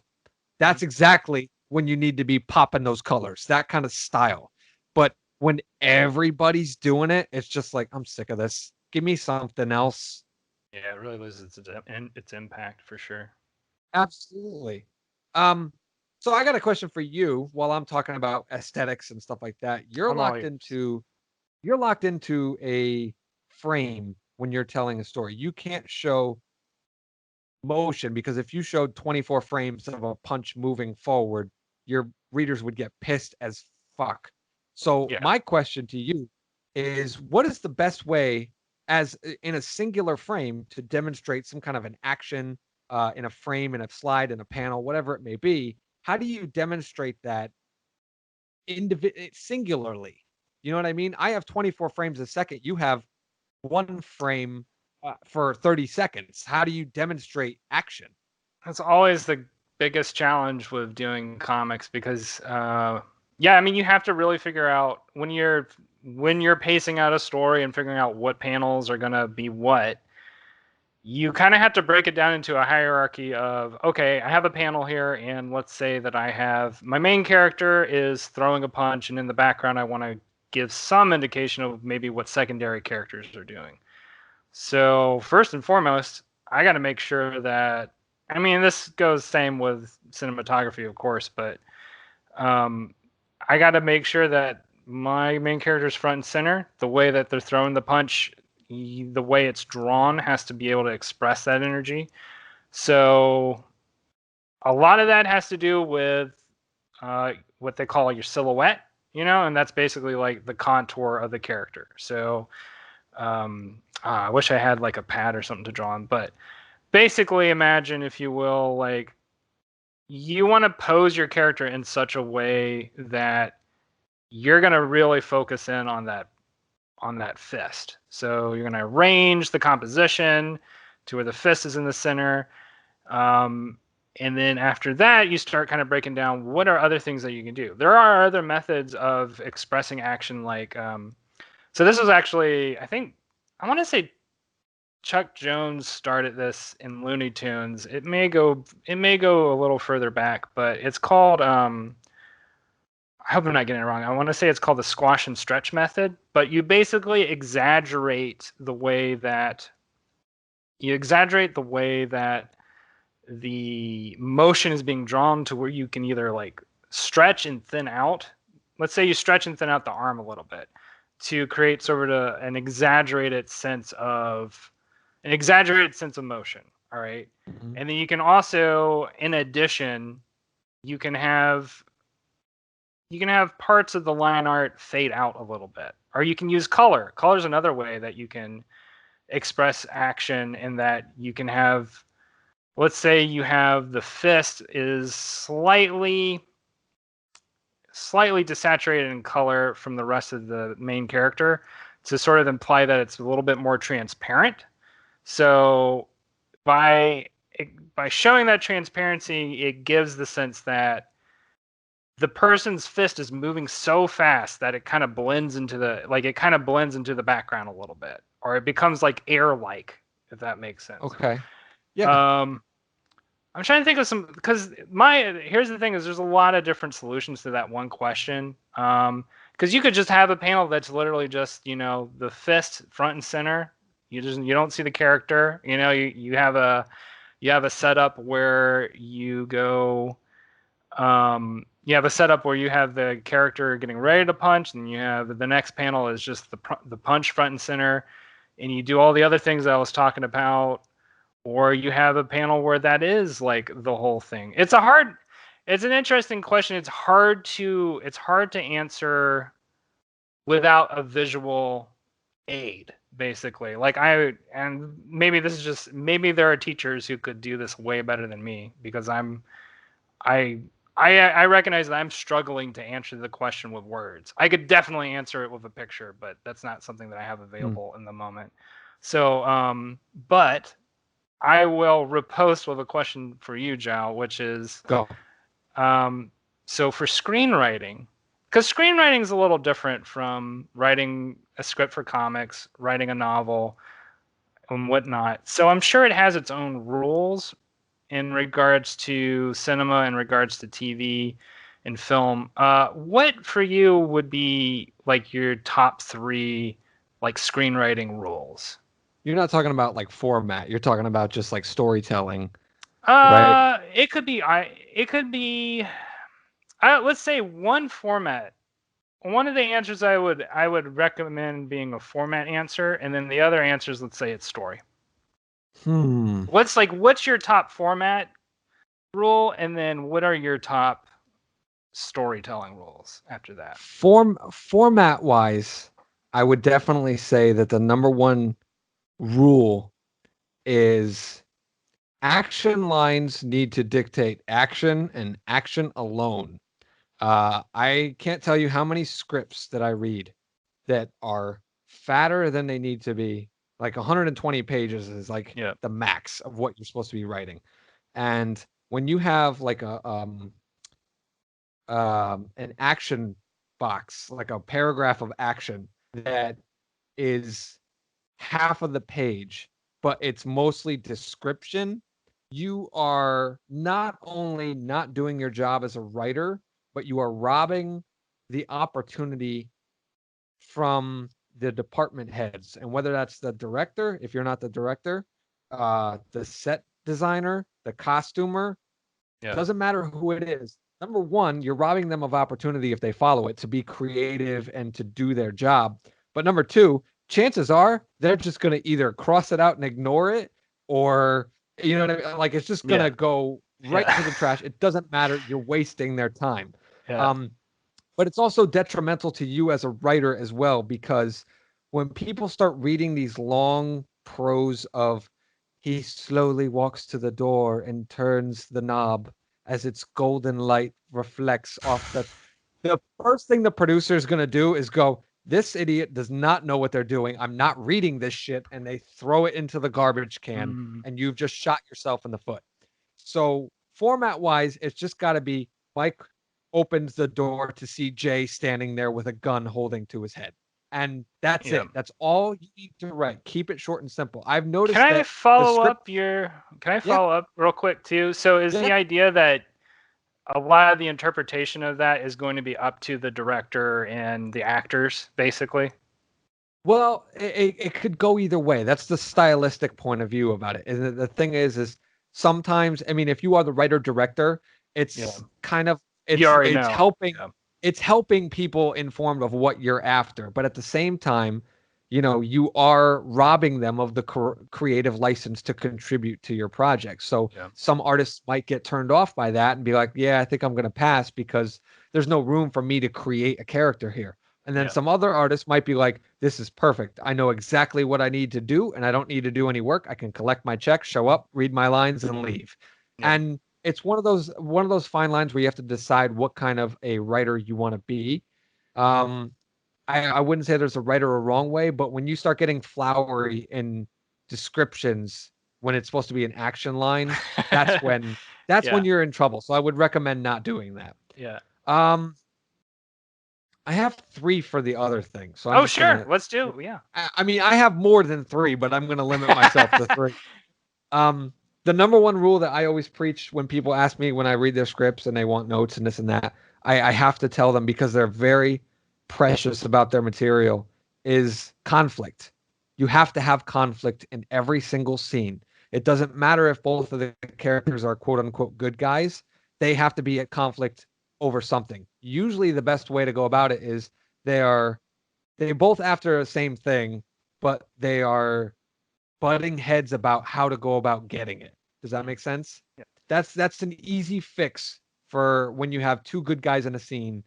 That's exactly when you need to be popping those colors, that kind of style. But when everybody's doing it, it's just like, I'm sick of this. Give me something else. Yeah, it really loses its impact for sure. Absolutely. Um, so I got a question for you while I'm talking about aesthetics and stuff like that. I'm all ears. You're locked into a frame when you're telling a story. You can't show motion because if you showed 24 frames of a punch moving forward, your readers would get pissed as fuck. So Yeah. my question to you is, what is the best way as in a singular frame to demonstrate some kind of an action in a frame, in a slide, in a panel, whatever it may be? How do you demonstrate that singularly? You know what I mean? I have 24 frames a second. You have one frame for 30 seconds. How do you demonstrate action? That's always the biggest challenge with doing comics because yeah, I mean you have to really figure out when you're pacing out a story and figuring out what panels are going to be what. You kind of have to break it down into a hierarchy of, okay, I have a panel here, and let's say that I have my main character is throwing a punch, and in the background, I want to give some indication of maybe what secondary characters are doing. So, first and foremost, I got to make sure that, I mean, this goes same with cinematography, of course, but um, I got to make sure that my main character is front and center. The way that they're throwing the punch, the way it's drawn has to be able to express that energy. So a lot of that has to do with what they call your silhouette, and that's basically like the contour of the character. So I wish I had like a pad or something to draw on, but basically imagine, if you will, like you want to pose your character in such a way that you're going to really focus in on that fist. So you're going to arrange the composition to where the fist is in the center. Um, and then after that, you start kind of breaking down what are other things that you can do. There are other methods of expressing action, like so. This was actually, I think, I want to say Chuck Jones started this in Looney Tunes. It may go a little further back, but it's called I hope I'm not getting it wrong. I want to say it's called the squash and stretch method, but you exaggerate the way that the motion is being drawn to where you can either like stretch and thin out. Let's say you stretch and thin out the arm a little bit to create sort of an exaggerated sense of motion. All right. Mm-hmm. And then you can also, in addition, you can have parts of the line art fade out a little bit, or you can use color. Color is another way that you can express action, in that you can have, let's say you have the fist is slightly desaturated in color from the rest of the main character, to sort of imply that it's a little bit more transparent. So by by showing that transparency, it gives the sense that the person's fist is moving so fast that it kind of blends into the background a little bit, or it becomes like air-like, if that makes sense. Okay. Yeah. Um, I'm trying to think of some, because here's the thing is there's a lot of different solutions to that one question. Because you could just have a panel that's literally just the fist front and center. You don't see the character. You have a setup where you have a setup where you have the character getting ready to punch, and you have the next panel is just the punch front and center, and you do all the other things that I was talking about, or you have a panel where that is like the whole thing. It's an interesting question. It's hard to answer without a visual aid. basically. And maybe this is just, maybe there are teachers who could do this way better than me, because I I recognize that I'm struggling to answer the question with words. I could definitely answer it with a picture, but that's not something that I have Hmm. available in the moment. So, but I will repost with a question for you, Jow, which is, Go. um, so for screenwriting, because screenwriting is a little different from writing a script for comics, writing a novel, and whatnot. So I'm sure it has its own rules in regards to cinema, in regards to TV and film. What for you would be like your top three like screenwriting rules? You're not talking about like format. You're talking about just like storytelling, right? It could be it could be let's say one format. One of the answers I would recommend being a format answer, and then the other answers, let's say it's story. Hmm. What's your top format rule, and then what are your top storytelling rules after that? Format wise, I would definitely say that the number one rule is action lines need to dictate action and action alone. I can't tell you how many scripts that I read that are fatter than they need to be. Like 120 pages is like Yeah. the max of what you're supposed to be writing. And when you have like a an action box, like a paragraph of action that is half of the page, but it's mostly description, you are not only not doing your job as a writer, but you are robbing the opportunity from the department heads. And whether that's the director, if you're not the director, the set designer, the costumer, Yeah. doesn't matter who it is. Number one, you're robbing them of opportunity if they follow it to be creative and to do their job. But number two, chances are they're just going to either cross it out and ignore it, or you know what I mean? Like it's just going Yeah. to go right Yeah. into the trash. It doesn't matter. You're wasting their time. Yeah. Um, but it's also detrimental to you as a writer as well, because when people start reading these long prose of he slowly walks to the door and turns the knob as its golden light reflects off the first thing the producer is going to do is go, this idiot does not know what they're doing. I'm not reading this shit. And they throw it into the garbage can, Mm, and you've just shot yourself in the foot. So, format wise, it's just got to be Mike opens the door to see Jay standing there with a gun holding to his head. And that's yeah. it. That's all you need to write. Keep it short and simple. I've Can noticed I that the follow script, up your Can I yeah, follow up real quick too? So is yeah. the idea that a lot of the interpretation of that is going to be up to the director and the actors, basically? Well, it could go either way. That's the stylistic point of view about it. And the thing is sometimes, I mean, if you are the writer director, Yeah. it's kind of You already know. Yeah. it's helping people informed of what you're after. But at the same time, you are robbing them of the creative license to contribute to your project. So Yeah. some artists might get turned off by that and be like, yeah, I think I'm going to pass because there's no room for me to create a character here. And then Yeah. some other artists might be like, this is perfect. I know exactly what I need to do, and I don't need to do any work. I can collect my check, show up, read my lines, and leave. Yeah. And it's one of those fine lines where you have to decide what kind of a writer you want to be. Um, I wouldn't say there's a right or a wrong way, but when you start getting flowery in descriptions when it's supposed to be an action line, that's when that's when Yeah. you're in trouble. So I would recommend not doing that. Yeah. Um, I have three for the other thing, so I'm Oh, just sure. gonna. Let's do. Yeah. I mean, I have more than three, but I'm gonna limit myself to three. Um, the number one rule that I always preach when people ask me when I read their scripts and they want notes and this and that, I have to tell them because they're very precious about their material, is conflict. You have to have conflict in every single scene. It doesn't matter if both of the characters are quote unquote good guys, they have to be at conflict over something. Usually the best way to go about it is they are they both after the same thing, but they are butting heads about how to go about getting it. Does that Mm, make sense? yeah. That's an easy fix for when you have two good guys in a scene.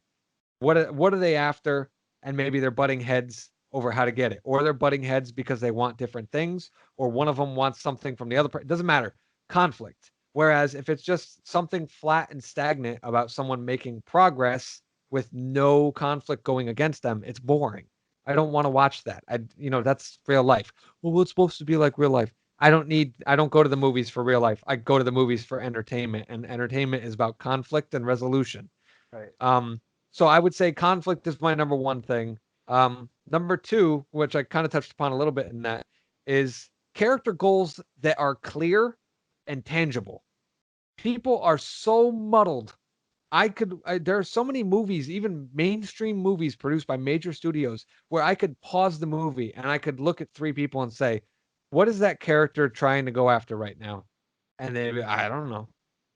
What are they after? And maybe they're butting heads. over how to get it, or they're butting heads because they want different things, or one of them wants something from the other person. It doesn't matter. Conflict. Whereas if it's just something flat and stagnant about someone making progress with no conflict going against them, it's boring. I don't want to watch that. That's real life. Well, it's supposed to be like real life. I don't go to the movies for real life. I go to the movies for entertainment, and entertainment is about conflict and resolution. Right. Um, so I would say conflict is my number one thing. Number two, which I kind of touched upon a little bit in that, is character goals that are clear and tangible. People are so muddled. There are so many movies, even mainstream movies produced by major studios, where I could pause the movie and I could look at three people and say, what is that character trying to go after right now? And they, I don't know.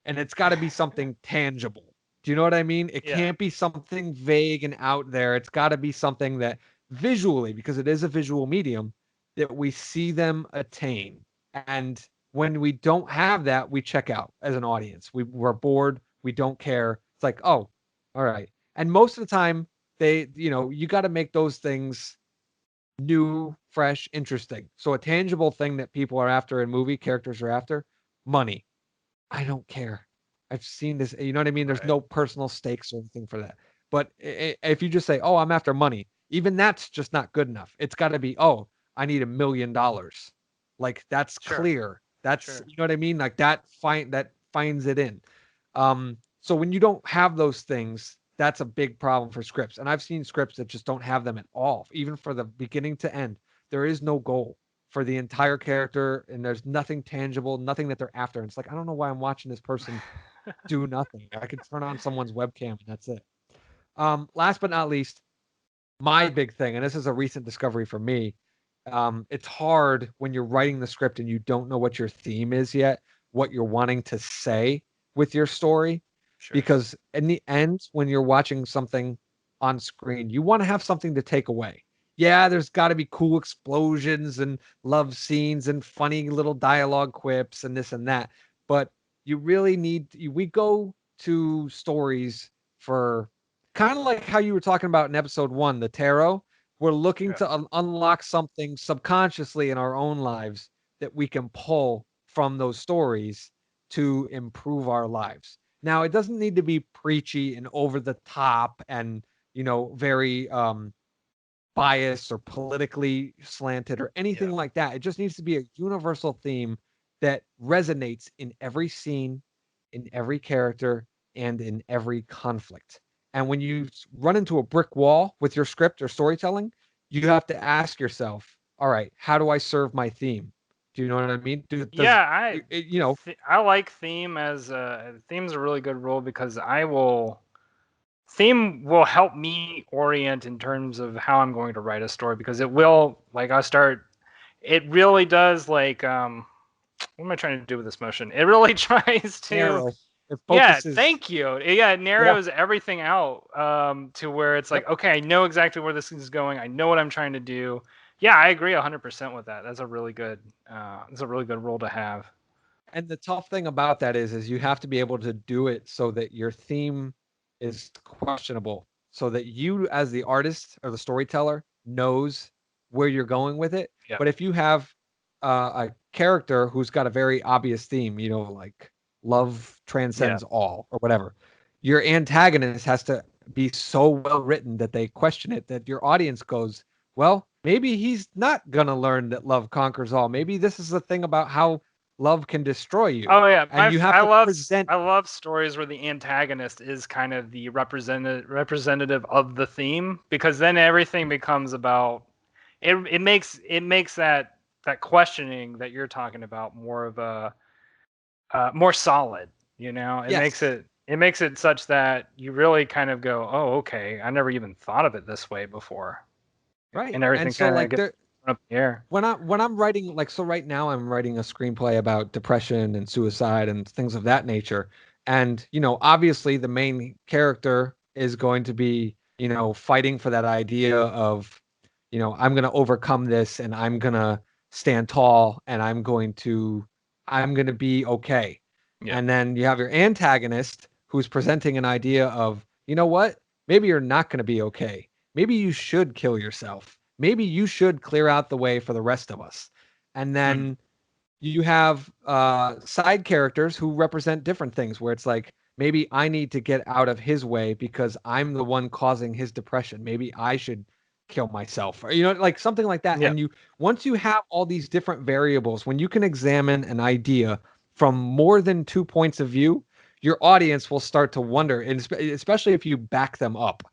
And it's got to be something tangible. Do you know what I mean? It Yeah. can't be something vague and out there. It's got to be something that visually, because it is a visual medium, that we see them attain. And when we don't have that, we check out as an audience. We're bored. We don't care. It's like, oh, all right. And most of the time, you got to make those things new, fresh, interesting. So a tangible thing that people are after in movie characters are after, money. I don't care. I've seen this. You know what I mean? There's Right. no personal stakes or anything for that. But if you just say, "Oh, I'm after money," even that's just not good enough. It's got to be, "Oh, I need $1 million." Like that's Sure. clear. That's Sure. you know what I mean? Like that finds it in. So when you don't have those things, that's a big problem for scripts. And I've seen scripts that just don't have them at all, even for the beginning to end. There is no goal for the entire character, and there's nothing tangible, nothing that they're after. And it's like, I don't know why I'm watching this person do nothing. I could turn on someone's webcam and that's it. Last but not least, my big thing, and this is a recent discovery for me. It's hard when you're writing the script and you don't know what your theme is yet, what you're wanting to say with your story. Sure. Because in the end, when you're watching something on screen, you want to have something to take away. Yeah, there's got to be cool explosions and love scenes and funny little dialogue quips and this and that. But you really we go to stories for kind of like how you were talking about in episode one, the tarot. We're looking Yeah. to unlock something subconsciously in our own lives that we can pull from those stories to improve our lives. Now, it doesn't need to be preachy and over the top and, very biased or politically slanted or anything Yeah. like that. It just needs to be a universal theme that resonates in every scene, in every character, and in every conflict. And when you run into a brick wall with your script or storytelling, you have to ask yourself, all right, how do I serve my theme? Do you know what I mean? Yeah, I like theme as theme's a really good rule because theme will help me orient in terms of how I'm going to write a story because it will like I start it really does like what am I trying to do with this motion? It really tries to narrow. It yeah, focuses. thank you. Yeah, it Yeah. narrows everything out to where it's Yep. like, okay, I know exactly where this is going. I know what I'm trying to do. Yeah, I agree 100% with that. That's a really good rule to have. And the tough thing about that is you have to be able to do it so that your theme is questionable, so that you as the artist or the storyteller knows where you're going with it. Yeah. But if you have a character who's got a very obvious theme, like love Yeah. transcends all or whatever, your antagonist has to be so well written that they question it, that your audience goes, well, maybe he's not gonna learn that love conquers all. Maybe this is the thing about how love can destroy you. Oh yeah, And you have to present. I love stories where the antagonist is kind of the representative of the theme because then everything becomes about it makes that questioning that you're talking about more of a more solid, you know? Yes, It makes it such that you really kind of go, "Oh, okay. I never even thought of it this way before." right. And And everything so kind of like gets there up in the air. when I'm writing, like, so right now I'm writing a screenplay about depression and suicide and things of that nature. And obviously the main character is going to be, fighting for that idea of, I'm going to overcome this and I'm going to stand tall and I'm going to be okay. Yeah. And then you have your antagonist who's presenting an idea of, you know what? Maybe you're not going to be okay. Maybe you should kill yourself. maybe you should clear out the way for the rest of us. And Mhm. then you have side characters who represent different things where it's like maybe I need to get out of his way because I'm the one causing his depression. Maybe I should kill myself or like something like that. Yeah. And you once you have all these different variables, when you can examine an idea from more than 2 points of view, your audience will start to wonder, and especially if you back them up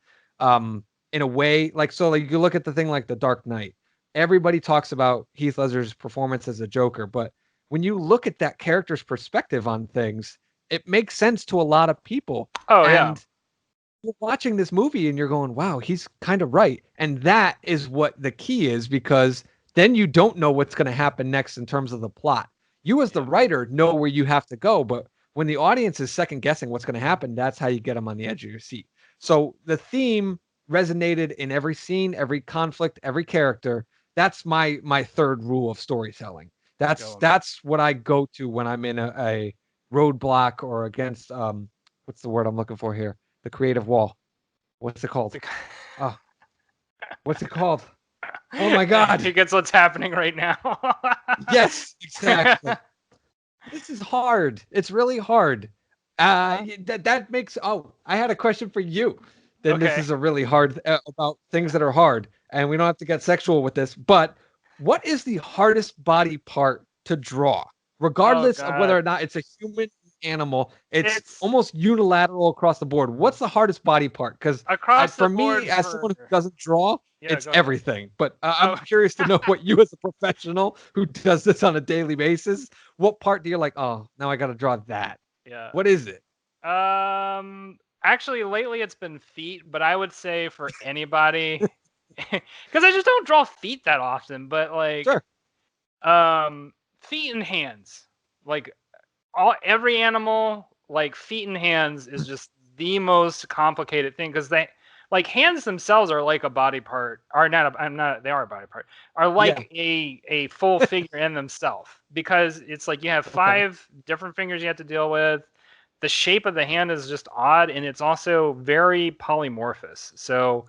in a way like you look at the thing like The Dark Knight. Everybody talks about Heath Ledger's performance as a Joker, but when you look at that character's perspective on things, it makes sense to a lot of people. Oh yeah. And you're watching this movie and you're going, wow, he's kind of right. And that is what the key is, because then you don't know what's going to happen next in terms of the plot. You, as the Yeah. writer, know where you have to go. But when the audience is second guessing what's going to happen, that's how you get them on the edge of your seat. So the theme resonated in every scene, every conflict, every character. That's my third rule of storytelling. That's Go. that's what I go to when I'm in a roadblock or against what's the word I'm looking for here? The creative wall. What's it called? Oh, what's it called? Oh my God. He gets what's happening right now. Yes, exactly. This is hard. It's really hard. That makes. Oh, I had a question for you. Then this Okay. is a really hard about things that are hard, and we don't have to get sexual with this. But what is the hardest body part to draw, Oh regardless of whether God. or not it's a human animal? It's It's almost unilateral across the board. What's the hardest body part? Because across the for me, board as someone for. who doesn't draw, Yeah. it's Go ahead. everything. But I'm Oh. curious to know what you, as a professional who does this on a daily basis, what part do you like? Oh, now I got to draw that. Yeah. What is it? Actually, lately it's been feet, but I would say for anybody, because I just don't draw feet that often. But like, Sure. feet and hands, like every animal, like feet and hands is just the most complicated thing because they, like hands themselves are like a body part, are not. I'm not. They are a body part. Are Yeah. like a full figure in themselves because it's like you have Okay. 5 different fingers you have to deal with. The shape of the hand is just odd, and it's also very polymorphous. So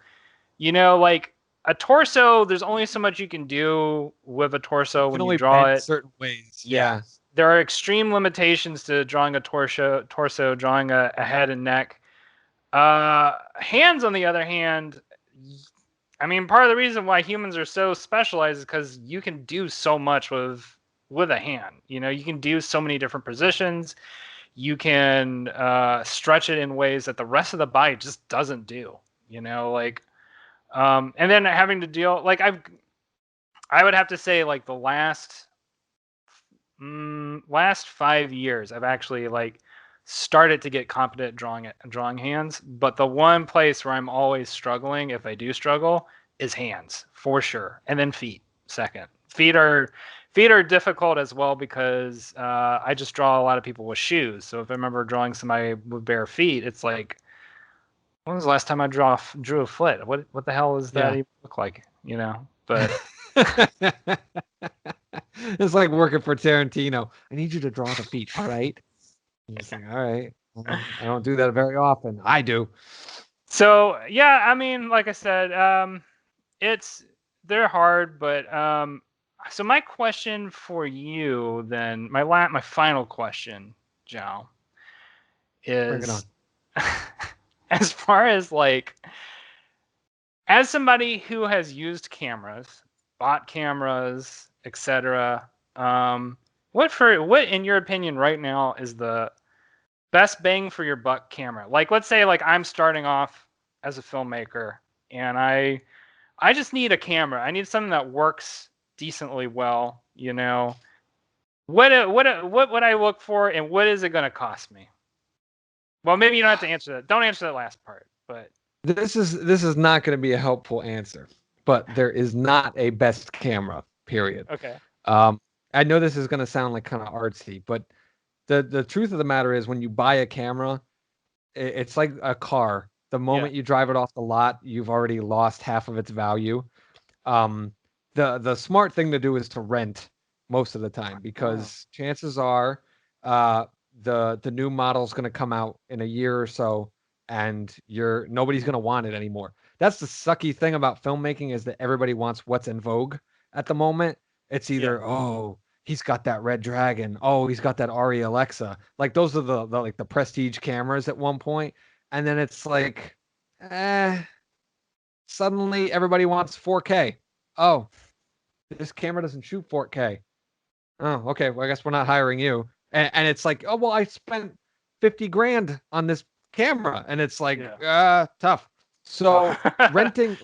like a torso, there's only so much you can do with a torso You can when you only draw bend it. certain ways. Yeah. Yeah. There are extreme limitations to drawing a torso, drawing a head and neck. Hands, on the other hand, I mean, part of the reason why humans are so specialized is because you can do so much with a hand. You can do so many different positions. You can stretch it in ways that the rest of the body just doesn't do. Like, and then having to deal, like I would have to say like the last 5 years, I've actually like started to get competent at drawing hands. But the one place where I'm always struggling, if I do struggle, is hands for sure, and then feet second. Feet are difficult as well because I just draw a lot of people with shoes. So if I remember drawing somebody with bare feet, it's like, when was the last time I drew a foot? What the hell does that Yeah. even look like? But It's like working for Tarantino. I need you to draw the feet. All right. He's like, all right. I don't do that very often. I do. so yeah, I mean, like I said, it's they're hard, but so my question for you then, my final question, Jow, Bring it on. is as far as like, as somebody who has used cameras, bought cameras, etc. What in your opinion right now is the best bang for your buck camera? Like, let's say like I'm starting off as a filmmaker and I just need a camera. I need something that works decently well. What would I look for, and what is it going to cost me? Well, maybe you don't have to answer that. Don't answer that last part, but This is not going to be a helpful answer, but there is not a best camera, period. okay. Um, I know this is going to sound like kind of artsy, but the truth of the matter is when you buy a camera, it's like a car. The Yeah. moment you drive it off the lot, you've already lost half of its value. Um, the smart thing to do is to rent most of the time, Oh, because chances are uh, the new model is going to come out in a year or so, and nobody's going to want it anymore. That's the sucky thing about filmmaking is that everybody wants what's in vogue at the moment. It's Yeah. either, oh, he's got that Red Dragon. Oh, he's got that Arri Alexa. Like those are the like the prestige cameras at one point. And then it's like, eh, suddenly everybody wants 4K. Oh, this camera doesn't shoot 4K. Oh, okay. Well, I guess we're not hiring you. And it's like, oh, well, I spent 50 grand on this camera. And it's like, Yeah. tough. So Oh.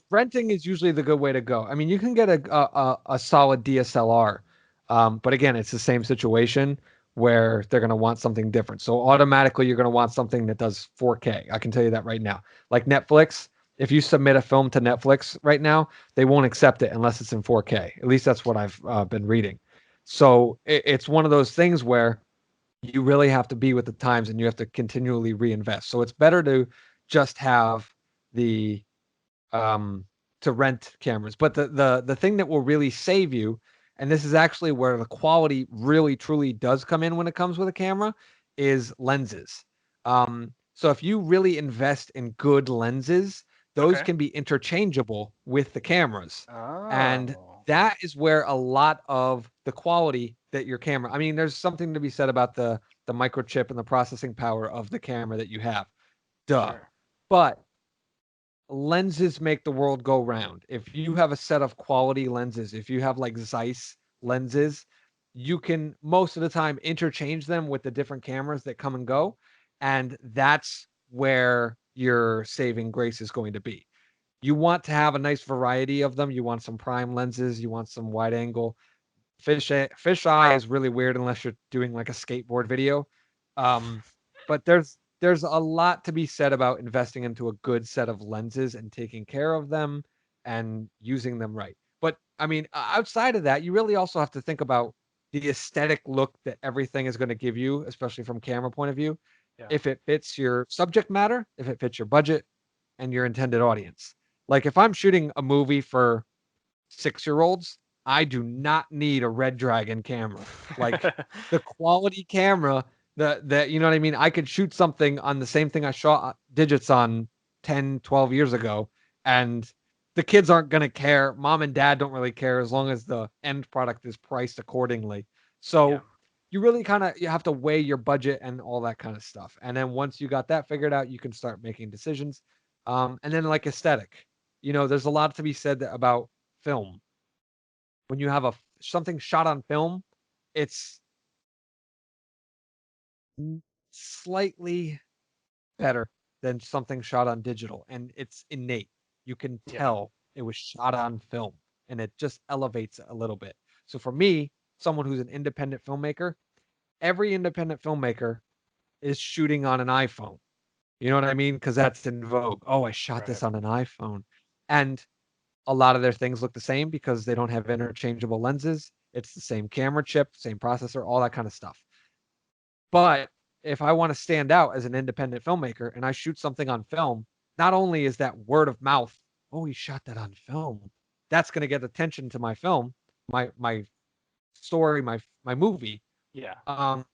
renting is usually the good way to go. I mean, you can get a solid DSLR. But again, it's the same situation where they're going to want something different. So automatically you're going to want something that does 4K. I can tell you that right now. Like Netflix, if you submit a film to Netflix right now, they won't accept it unless it's in 4K. At least that's what I've been reading. So it's one of those things where you really have to be with the times and you have to continually reinvest. So it's better to just have the um to rent cameras. But the thing that will really save you, and this is actually where the quality really truly does come in when it comes with a camera, is lenses. So if you really invest in good lenses, those Okay. can be interchangeable with the cameras. And Oh. that is where a lot of the quality that your camera, I mean, there's something to be said about the microchip and the processing power of the camera that you have. Duh. Sure. But lenses make the world go round. If you have a set of quality lenses, if you have like Zeiss lenses, you can most of the time interchange them with the different cameras that come and go. And that's where your saving grace is going to be. You want to have a nice variety of them. You want some prime lenses, you want some wide angle. Fish eye is really weird unless you're doing like a skateboard video. Um, but there's a lot to be said about investing into a good set of lenses and taking care of them and using them right. But I mean, outside of that, you really also have to think about the aesthetic look that everything is going to give you, especially from camera point of view. Yeah. If it fits your subject matter, if it fits your budget and your intended audience. Like if I'm shooting a movie for 6 year olds, I do not need a Red Dragon camera. Like the quality camera that you know what I mean? I could shoot something on the same thing I shot digits on 10, 12 years ago, and the kids aren't going to care. Mom and dad don't really care as long as the end product is priced accordingly. Yeah. So you really kind of you have to weigh your budget and all that kind of stuff. And then once you got that figured out, you can start making decisions. And then like aesthetic, there's a lot to be said about film. When you have something shot on film, it's slightly better than something shot on digital, and it's innate. You can Yeah. tell it was shot on film, and it just elevates it a little bit. So for me, someone who's an independent filmmaker, every independent filmmaker is shooting on an iPhone. You know what I mean? Because that's in vogue. Oh, I shot Right. this on an iPhone. And a lot of their things look the same because they don't have interchangeable lenses. It's the same camera chip, same processor, all that kind of stuff. But if I want to stand out as an independent filmmaker and I shoot something on film, not only is that word of mouth, oh, he shot that on film, that's going to get attention to my film, my story, my movie. Yeah. Um,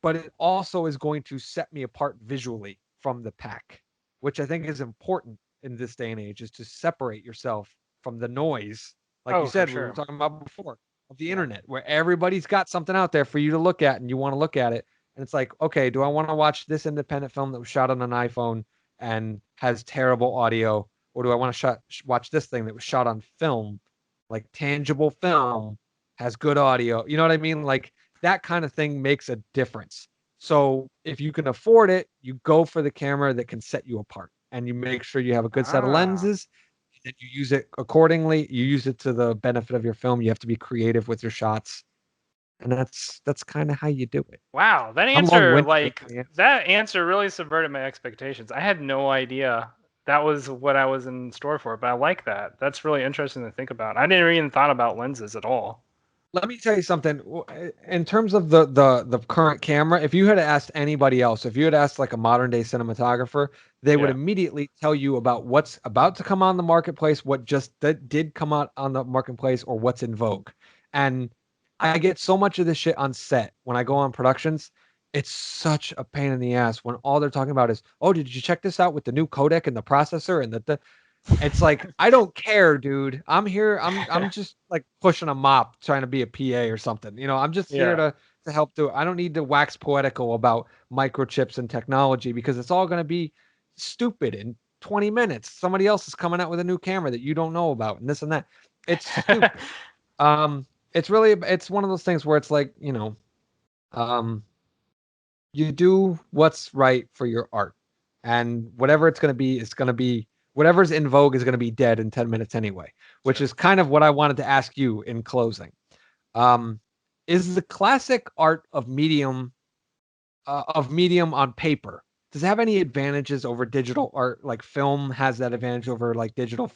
but it also is going to set me apart visually from the pack, which I think is important in this day and age, is to separate yourself from the noise. Like you Oh, for said, we were sure. talking about before, of the Yeah. internet, where everybody's got something out there for you to look at and you want to look at it. And it's like, okay, do I want to watch this independent film that was shot on an iPhone and has terrible audio? Or do I want to watch this thing that was shot on film, like tangible film, has good audio? You know what I mean? Like that kind of thing makes a difference. So if you can afford it, you go for the camera that can set you apart and you make sure you have a good set of Ah. lenses and you use it accordingly. You use it to the benefit of your film. You have to be creative with your shots. And that's kind of how you do it. Wow. That I'm answer, long-winded with like, my answer. that answer really subverted my expectations. I had no idea that was what I was in store for, but I like that. That's really interesting to think about. I didn't even thought about lenses at all. Let me tell you something. In terms of the current camera, if you had asked anybody else, if you had asked like a modern day cinematographer, they would Yeah. immediately tell you about what's about to come on the marketplace, what just that did come out on the marketplace, or what's in vogue. And I get so much of this shit on set when I go on productions. It's such a pain in the ass when all they're talking about is, oh, did you check this out with the new codec and the processor and the It's like, I don't care, dude. I'm here. I'm just like pushing a mop, trying to be a PA or something. I'm just here Yeah. to help do it. I don't need to wax poetical about microchips and technology because it's all going to be stupid in 20 minutes. Somebody else is coming out with a new camera that you don't know about and this and that. It's stupid. It's one of those things where it's like, um, you do what's right for your art, and whatever it's going to be, it's going to be whatever's in vogue is going to be dead in 10 minutes anyway, which Sure. is kind of what I wanted to ask you in closing. um is the classic art of medium on paper, does it have any advantages over digital art, like film has that advantage over like digital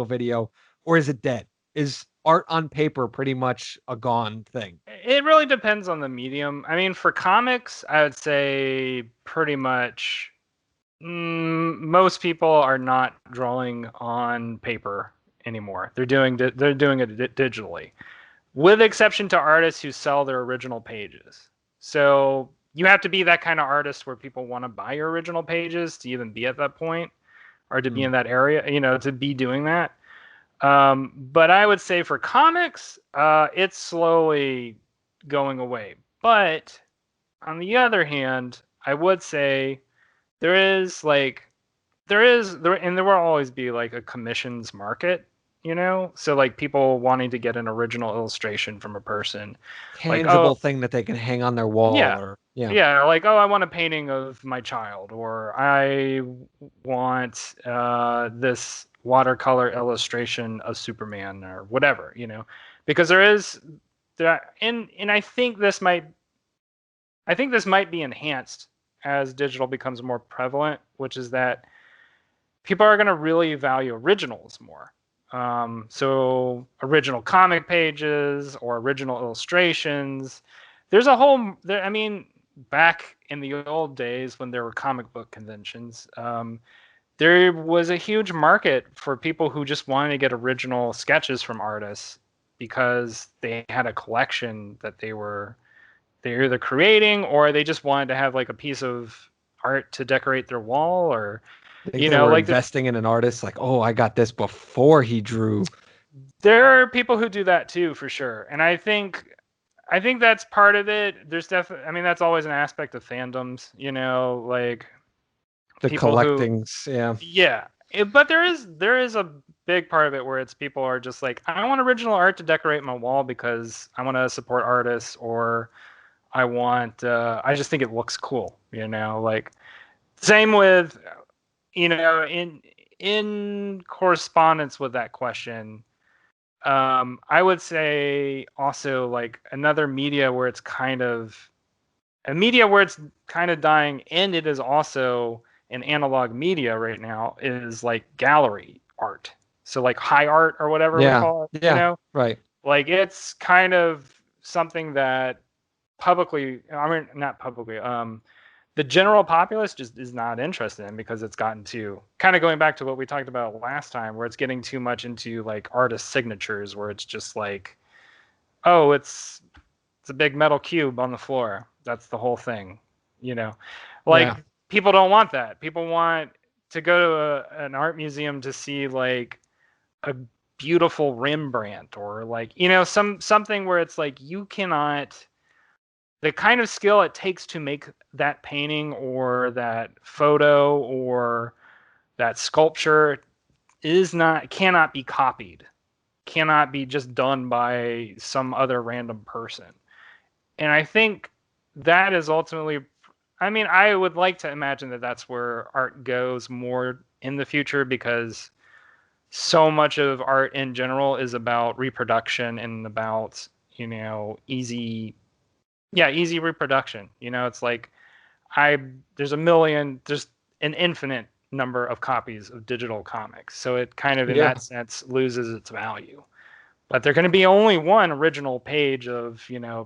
video, or is it dead? Is art on paper pretty much a gone thing? It really depends on the medium. I mean, for comics, I would say pretty much most people are not drawing on paper anymore. They're doing it digitally, with exception to artists who sell their original pages. So you have to be that kind of artist where people want to buy your original pages to even be at that point, or to be Hmm. in that area, to be doing that. But I would say for comics, it's slowly going away. But on the other hand, I would say there is like and there will always be like a commissions market, so like people wanting to get an original illustration from a person, like, oh Tangible thing that they can hang on their wall, yeah, or yeah. yeah, like, oh, I want a painting of my child, or I want this watercolor illustration of Superman or whatever, because there is that, and I think this might be enhanced as digital becomes more prevalent, which is that people are going to really value originals more. So original comic pages or original illustrations. There's a whole. I mean, back in the old days when there were comic book conventions, there was a huge market for people who just wanted to get original sketches from artists because they had a collection that they're either creating, or they just wanted to have like a piece of art to decorate their wall, or I think they were like investing in an artist, like, oh, I got this before he drew. there are people who do that too, for sure. And I think that's part of it. There's definitely, I mean, that's always an aspect of fandoms, like The people who, collectings, yeah. yeah. But there is a big part of it where it's people are just like, I want original art to decorate my wall because I want to support artists, or I just think it looks cool, like same with, in correspondence with that question. I would say also like another media where it's kind of a media where it's kind of dying, and it is also an analog media right now, is like gallery art. So like high art or whatever we Yeah. call it, Yeah. Right. like it's kind of something that publicly, I mean, not publicly, the general populace just is not interested in, because it's gotten too, kind of going back to what we talked about last time, where it's getting too much into like artist signatures, where it's just like, oh, it's a big metal cube on the floor, that's the whole thing, you know Yeah. like people don't want that. People want to go to an art museum to see like a beautiful Rembrandt, or like, something where it's like you cannot, the kind of skill it takes to make that painting or that photo or that sculpture cannot be copied, cannot be just done by some other random person. And I think that is ultimately, I mean, I would like to imagine that that's where art goes more in the future, because so much of art in general is about reproduction and about, easy, yeah, easy reproduction. It's like, I there's an infinite number of copies of digital comics. So it kind of in Yeah. that sense loses its value. But there can be only one original page of,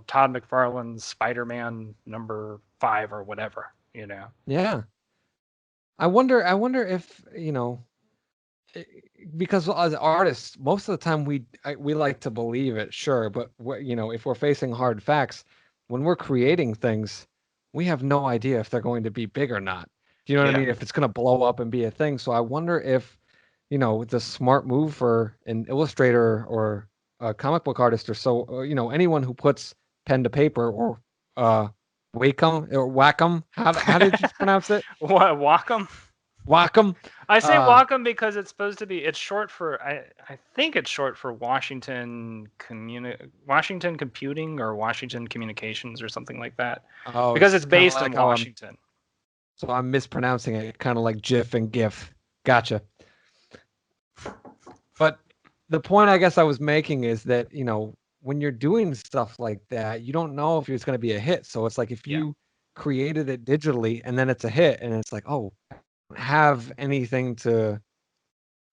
Todd McFarlane's Spider-Man number 5 or whatever. Yeah. I wonder if, eh, because as artists, most of the time we like to believe it, sure, but if we're facing hard facts, when we're creating things, we have no idea if they're going to be big or not. Do you know what I Yeah. mean? If it's going to blow up and be a thing. So I wonder if, the smart move for an illustrator or a comic book artist or so, anyone who puts pen to paper or Wacom. How did you pronounce it? What, Wacom? Wacom. I say Wacom because it's supposed to be. It's short for. I think it's short for Washington Computing or Washington Communications or something like that. Oh, Because it's kind of based like in how Washington. so I'm mispronouncing it, kind of like GIF and GIF. Gotcha. But the point I guess I was making is that, when you're doing stuff like that, you don't know if it's going to be a hit. So it's like if Yeah. you created it digitally and then it's a hit and it's like, oh, I don't have anything to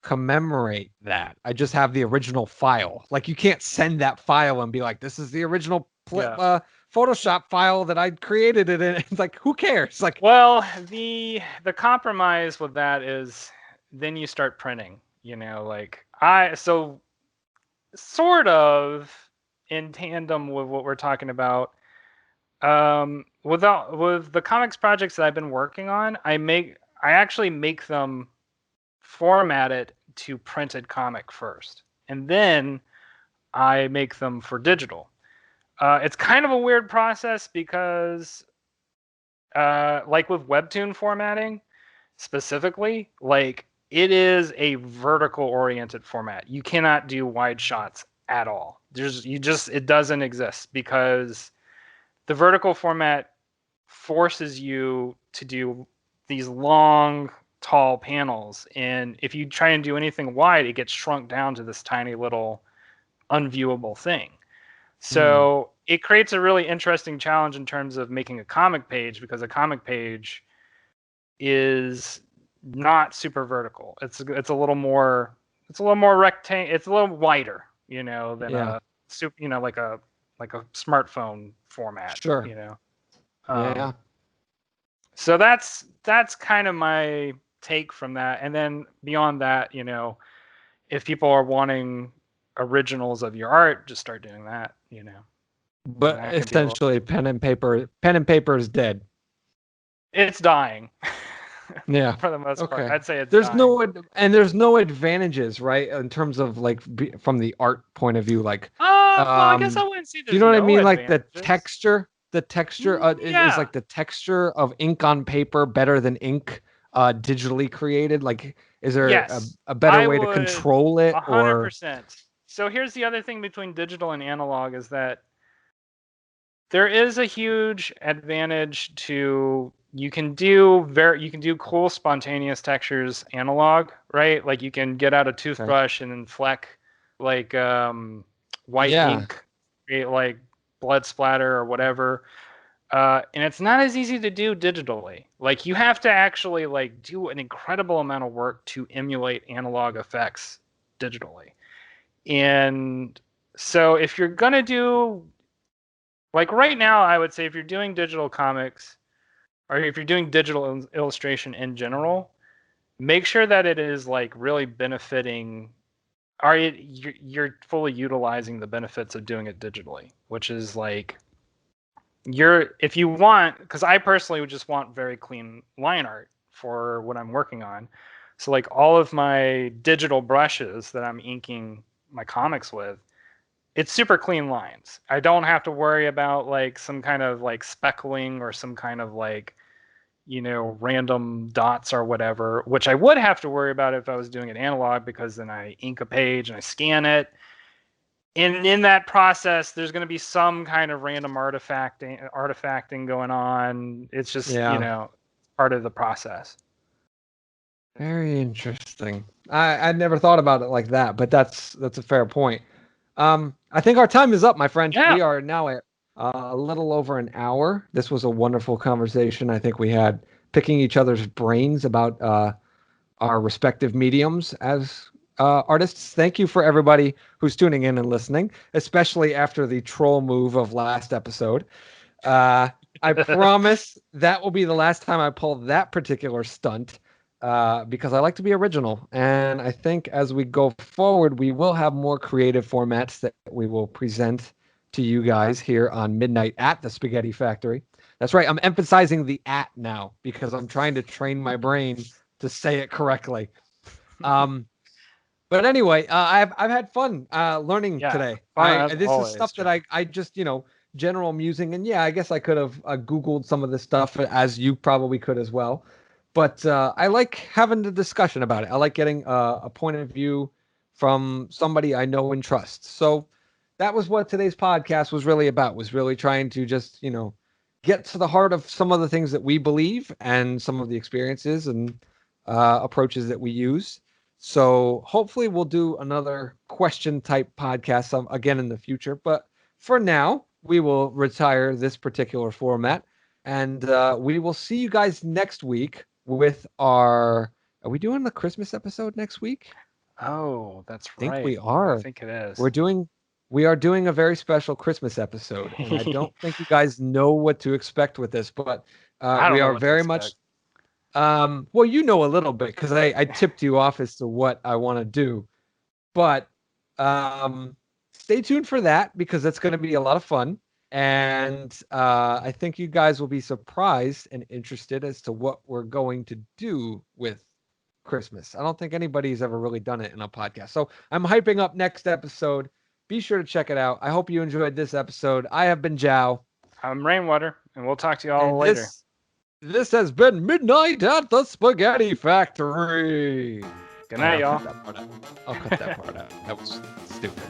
commemorate that. I just have the original file. Like you can't send that file and be like, this is the original Photoshop file that I created it in. It's like, who cares? Like, well, the compromise with that is then you start printing. So sort of in tandem with what we're talking about. With the comics projects that I've been working on, I actually make them formatted to printed comic first, and then I make them for digital. It's kind of a weird process because, like with Webtoon formatting specifically, like it is a vertical oriented format. You cannot do wide shots at all. It doesn't exist because the vertical format forces you to do these long, tall panels. And if you try and do anything wide, it gets shrunk down to this tiny little unviewable thing. So it creates a really interesting challenge in terms of making a comic page, because a comic page is not super vertical. It's a little more rectangle. It's a little wider, than yeah, a super, like a smartphone format, sure. Yeah. So that's kind of my take from that. And then beyond that, if people are wanting originals of your art, just start doing that, and But that can be a little, essentially pen and paper is dead. it's dying. Yeah. For the most part, Okay. I'd say it's There's dying. there's no advantages, right? In terms of like from the art point of view, like, Well, I guess I wouldn't say do you there's know what I no mean? Like advantages. the texture, is Yeah. like the texture of ink on paper better than ink, digitally created? Like, is there Yes, a better I way to would control it or? 100%. So here's the other thing between digital and analog is that there is a huge advantage to you can do cool spontaneous textures analog, right? Like you can get out a Okay. toothbrush and then fleck like white Yeah. ink, create like blood splatter or whatever. And it's not as easy to do digitally. Like you have to actually like do an incredible amount of work to emulate analog effects digitally. And so if you're gonna do like right now, I would say if you're doing digital comics or if you're doing digital illustration in general, make sure that it is like really benefiting. You're fully utilizing the benefits of doing it digitally, which is like if you want, because I personally would just want very clean line art for what I'm working on. So like all of my digital brushes that I'm inking my comics with, it's super clean lines. I don't have to worry about like some kind of like speckling or some kind of like, random dots or whatever, which I would have to worry about if I was doing it analog, because then I ink a page and I scan it. And in that process, there's going to be some kind of random artifacting going on. It's just, Yeah. part of the process. Very interesting. I'd never thought about it like that, but that's a fair point. I think our time is up, my friend. Yeah. We are now at a little over an hour. This was a wonderful conversation. I think we had picking each other's brains about our respective mediums as artists. Thank you for everybody who's tuning in and listening, especially after the troll move of last episode. I promise that will be the last time I pull that particular stunt, because I like to be original. And I think as we go forward, we will have more creative formats that we will present to you guys here on Midnight at the Spaghetti Factory. That's right. I'm emphasizing the at now because I'm trying to train my brain to say it correctly. Um, But anyway, I've had fun learning Yeah, today. fun as This is always, stuff that I just general musing, and yeah, I guess I could have Googled some of this stuff as you probably could as well. But I like having the discussion about it. I like getting a point of view from somebody I know and trust. So that was what today's podcast was really about. Was really trying to just get to the heart of some of the things that we believe and some of the experiences and approaches that we use. So hopefully we'll do another question type podcast again in the future. But for now, we will retire this particular format, and we will see you guys next week with our. Are we doing the Christmas episode next week? Oh, that's I think right. we I are. think it is. We are doing a very special Christmas episode, and I don't think you guys know what to expect with this, but I don't we know are what to very expect. much well, you know a little bit because I tipped you off as to what I want to do. But stay tuned for that because that's going to be a lot of fun. And I think you guys will be surprised and interested as to what we're going to do with Christmas. I don't think anybody's ever really done it in a podcast. So I'm hyping up next episode. Be sure to check it out. I hope you enjoyed this episode. I have been Jow. I'm Rainwater, and we'll talk to you all And later. this has been Midnight at the Spaghetti Factory. Good night, y'all. I'll cut that part out. That was stupid.